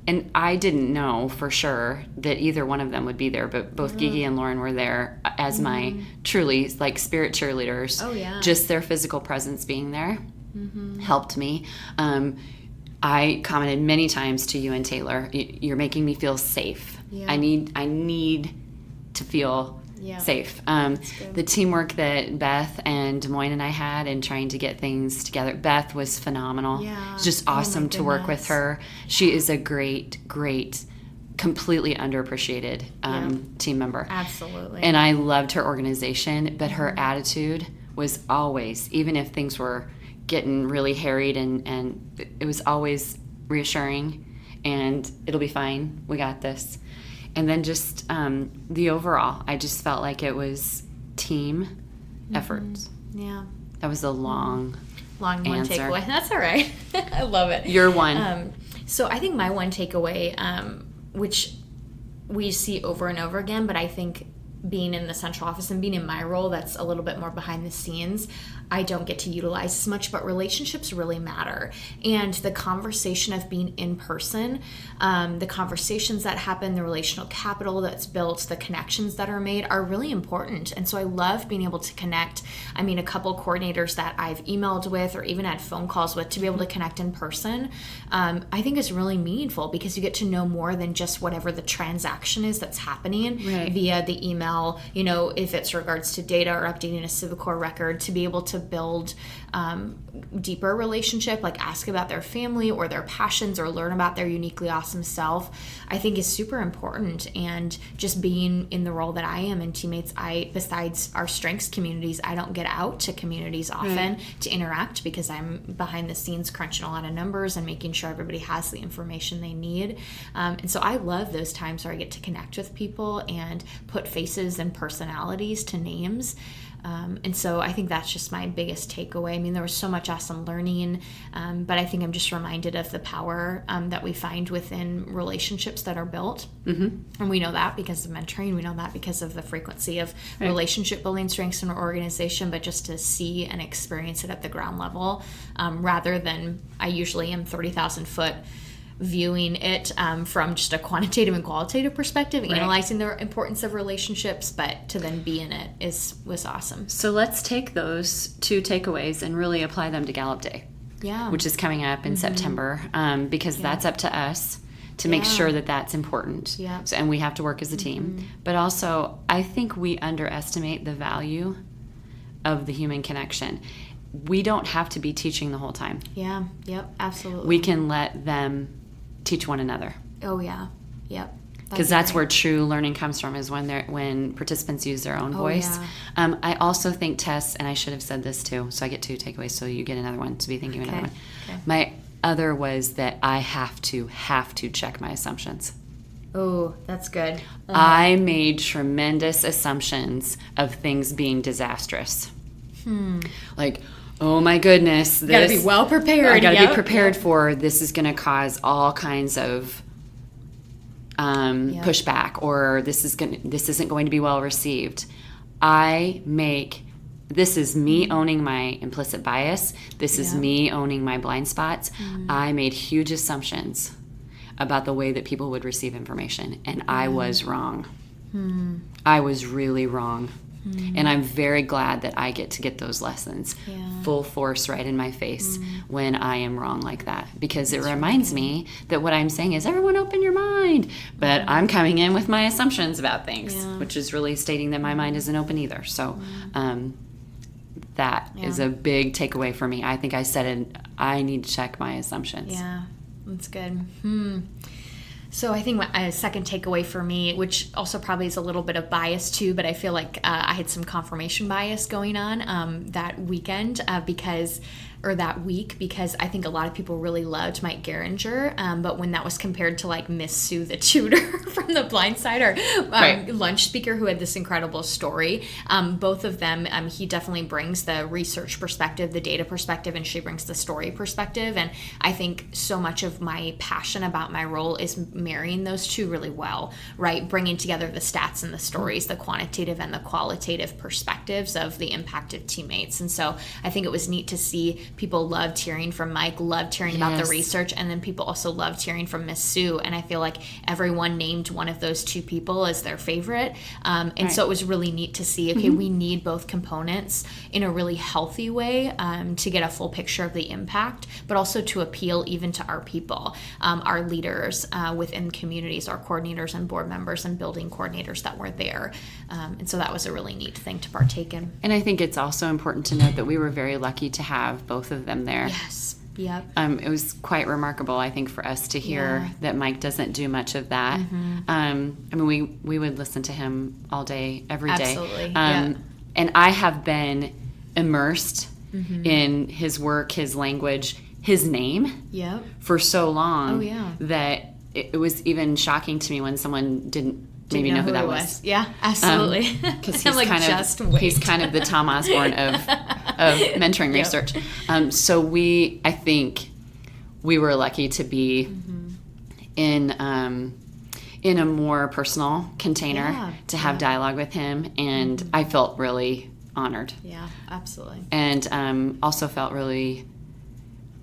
[SPEAKER 1] and I didn't know for sure that either one of them would be there, but both Gigi and Lauren were there as my truly like spirit cheerleaders.
[SPEAKER 2] Oh, yeah.
[SPEAKER 1] Just their physical presence being there helped me. I commented many times to you and Taylor, "You're making me feel safe. Yeah. I need to feel safe." The teamwork that Beth and Des Moines and I had in trying to get things together. Beth was phenomenal.
[SPEAKER 2] Yeah.
[SPEAKER 1] It's just awesome to work with her. She is a great, completely underappreciated team member.
[SPEAKER 2] Absolutely.
[SPEAKER 1] And I loved her organization, but her attitude was always, even if things were getting really harried, and it was always reassuring, and it'll be fine. We got this. And then just the overall, I just felt like it was team efforts.
[SPEAKER 2] Yeah.
[SPEAKER 1] That was a long
[SPEAKER 2] one
[SPEAKER 1] answer.
[SPEAKER 2] Takeaway. That's all right. I love it.
[SPEAKER 1] Your one.
[SPEAKER 2] So I think my one takeaway, which we see over and over again, but I think being in the central office and being in my role that's a little bit more behind the scenes, I don't get to utilize as much, but relationships really matter. And the conversation of being in person, the conversations that happen, the relational capital that's built, the connections that are made are really important. And so I love being able to connect. I mean, a couple coordinators that I've emailed with or even had phone calls with, to be able to connect in person, I think is really meaningful, because you get to know more than just whatever the transaction is that's happening via the email, you know, if it's regards to data or updating a Civicor record, to be able to build deeper relationship, like ask about their family or their passions or learn about their uniquely awesome self, I think is super important. And just being in the role that I am and teammates, besides our strengths communities, I don't get out to communities often to interact, because I'm behind the scenes crunching a lot of numbers and making sure everybody has the information they need. And so I love those times where I get to connect with people and put faces and personalities to names. And so I think that's just my biggest takeaway. I mean, there was so much awesome learning, but I think I'm just reminded of the power that we find within relationships that are built. And we know that because of mentoring. We know that because of the frequency of relationship building strengths in our organization, but just to see and experience it at the ground level, rather than I usually am 30,000 foot viewing it from just a quantitative and qualitative perspective, analyzing the importance of relationships, but to then be in it was awesome.
[SPEAKER 1] So let's take those 2 takeaways and really apply them to Gallup Day, which is coming up in September, because that's up to us to make sure that that's important. So, and we have to work as a team. But also, I think we underestimate the value of the human connection. We don't have to be teaching the whole time.
[SPEAKER 2] Absolutely.
[SPEAKER 1] We can let them teach one another. Because that's where true learning comes from, is when participants use their own voice. I also think, Tess, and I should have said this too, so I get 2 takeaways, so you get another one to be thinking of another one. My other was that I have to check my assumptions.
[SPEAKER 2] Oh, that's good.
[SPEAKER 1] I made tremendous assumptions of things being disastrous. Like, oh my goodness,
[SPEAKER 2] this, gotta be well prepared.
[SPEAKER 1] I gotta be prepared for this is gonna cause all kinds of pushback, or this isn't going to be well received. This is me owning my implicit bias. This is me owning my blind spots. I made huge assumptions about the way that people would receive information, and I was wrong. I was really wrong. And I'm very glad that I get to get those lessons full force right in my face when I am wrong like that, because it reminds me that what I'm saying is, everyone open your mind, but I'm coming in with my assumptions about things, which is really stating that my mind isn't open either. So that is a big takeaway for me. I think I said it, I need to check my assumptions.
[SPEAKER 2] That's good. So I think my second takeaway for me, which also probably is a little bit of bias too, but I feel like I had some confirmation bias going on that weekend that week, because I think a lot of people really loved Mike Geringer, but when that was compared to like Miss Sue the tutor from The Blind Side, or lunch speaker who had this incredible story, both of them, he definitely brings the research perspective, the data perspective, and she brings the story perspective. And I think so much of my passion about my role is marrying those two really well, right? Bringing together the stats and the stories, the quantitative and the qualitative perspectives of the impact of teammates. And so I think it was neat to see people loved hearing from Mike, loved hearing about the research, and then people also loved hearing from Miss Sue. And I feel like everyone named one of those 2 people as their favorite. So it was really neat to see, okay, we need both components in a really healthy way to get a full picture of the impact, but also to appeal even to our people, our leaders within communities, our coordinators and board members and building coordinators that were there. And so that was a really neat thing to partake in.
[SPEAKER 1] And I think it's also important to note that we were very lucky to have both of them there.
[SPEAKER 2] Yes. Yep.
[SPEAKER 1] It was quite remarkable, I think, for us to hear that Mike doesn't do much of that. I mean, we would listen to him all day, every day.
[SPEAKER 2] Absolutely.
[SPEAKER 1] And I have been immersed in his work, his language, his name for so long that it was even shocking to me when someone didn't maybe know who that was.
[SPEAKER 2] Yeah, absolutely.
[SPEAKER 1] Because he's kind of the Tom Osborne of mentoring research. So I think we were lucky to be in in a more personal container
[SPEAKER 2] Yeah,
[SPEAKER 1] to have dialogue with him. And I felt really honored.
[SPEAKER 2] Yeah, absolutely.
[SPEAKER 1] And also felt really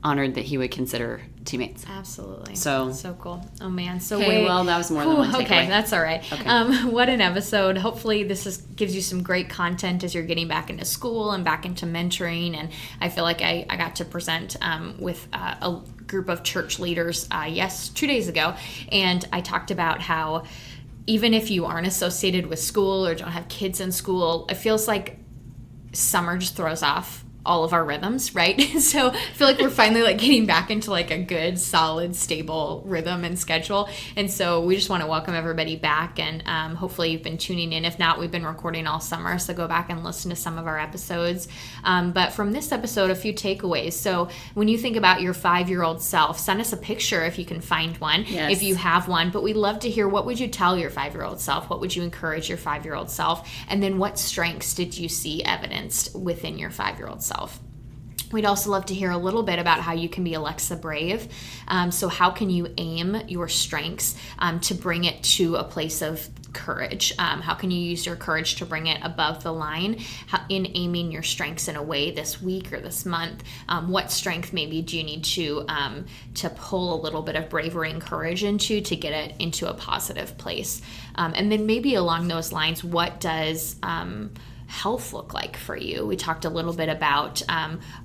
[SPEAKER 1] honored that he would consider teammates.
[SPEAKER 2] Absolutely.
[SPEAKER 1] So
[SPEAKER 2] cool. Oh man. So
[SPEAKER 1] okay, well, that was more than one takeaway.
[SPEAKER 2] Okay, that's all right.
[SPEAKER 1] Okay.
[SPEAKER 2] What an episode. Hopefully this gives you some great content as you're getting back into school and back into mentoring. And I feel like I got to present with a group of church leaders 2 days ago. And I talked about how even if you aren't associated with school or don't have kids in school, it feels like summer just throws off all of our rhythms, right? So I feel like we're finally like getting back into like a good, solid, stable rhythm and schedule. And so we just want to welcome everybody back. And hopefully you've been tuning in. If not, we've been recording all summer. So go back and listen to some of our episodes. But from this episode, a few takeaways. So when you think about your 5-year-old self, send us a picture if you can find one, if you have one. But we'd love to hear, what would you tell your 5-year-old self? What would you encourage your 5-year-old self? And then what strengths did you see evidenced within your 5-year-old self? We'd also love to hear a little bit about how you can be Alexa Brave. So how can you aim your strengths to bring it to a place of courage? How can you use your courage to bring it above the line in aiming your strengths in a way this week or this month? What strength maybe do you need to pull a little bit of bravery and courage into to get it into a positive place? And then maybe along those lines, what does health look like for you? We talked a little bit about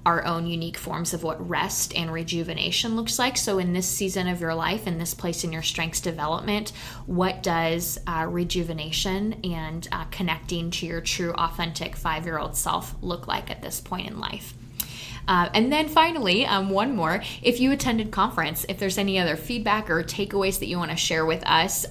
[SPEAKER 2] our own unique forms of what rest and rejuvenation looks like. So in this season of your life, in this place in your strengths development, what does rejuvenation and connecting to your true, authentic 5-year-old self look like at this point in life? And then finally, one more, if you attended conference, if there's any other feedback or takeaways that you want to share with us,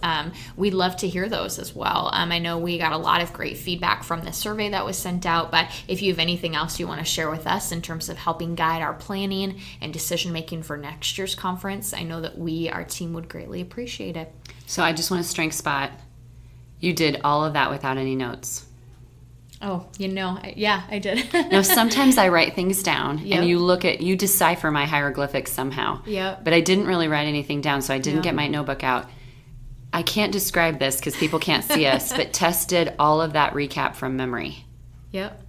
[SPEAKER 2] we'd love to hear those as well. I know we got a lot of great feedback from the survey that was sent out, but if you have anything else you want to share with us in terms of helping guide our planning and decision making for next year's conference, I know that our team would greatly appreciate it.
[SPEAKER 1] So I just want to strength spot. You did all of that without any notes.
[SPEAKER 2] Oh, I did.
[SPEAKER 1] Now, sometimes I write things down and you decipher my hieroglyphics somehow.
[SPEAKER 2] Yep.
[SPEAKER 1] But I didn't really write anything down, so I didn't get my notebook out. I can't describe this because people can't see us, but Tess did all of that recap from memory.
[SPEAKER 2] Yep.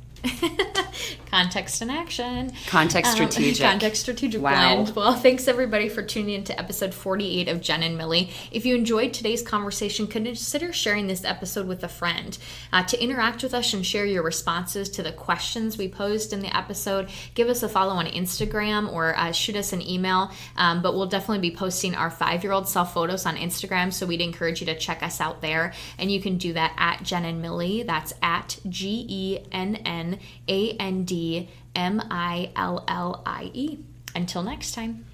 [SPEAKER 2] Context and action.
[SPEAKER 1] Context strategic.
[SPEAKER 2] Wow. Blend. Well, thanks everybody for tuning in to episode 48 of Genn and Millie. If you enjoyed today's conversation, consider sharing this episode with a friend. To interact with us and share your responses to the questions we posed in the episode, give us a follow on Instagram or shoot us an email. But we'll definitely be posting our 5-year-old self photos on Instagram, so we'd encourage you to check us out there. And you can do that at Genn and Millie. That's at GENNANDMILLIE. Until next time.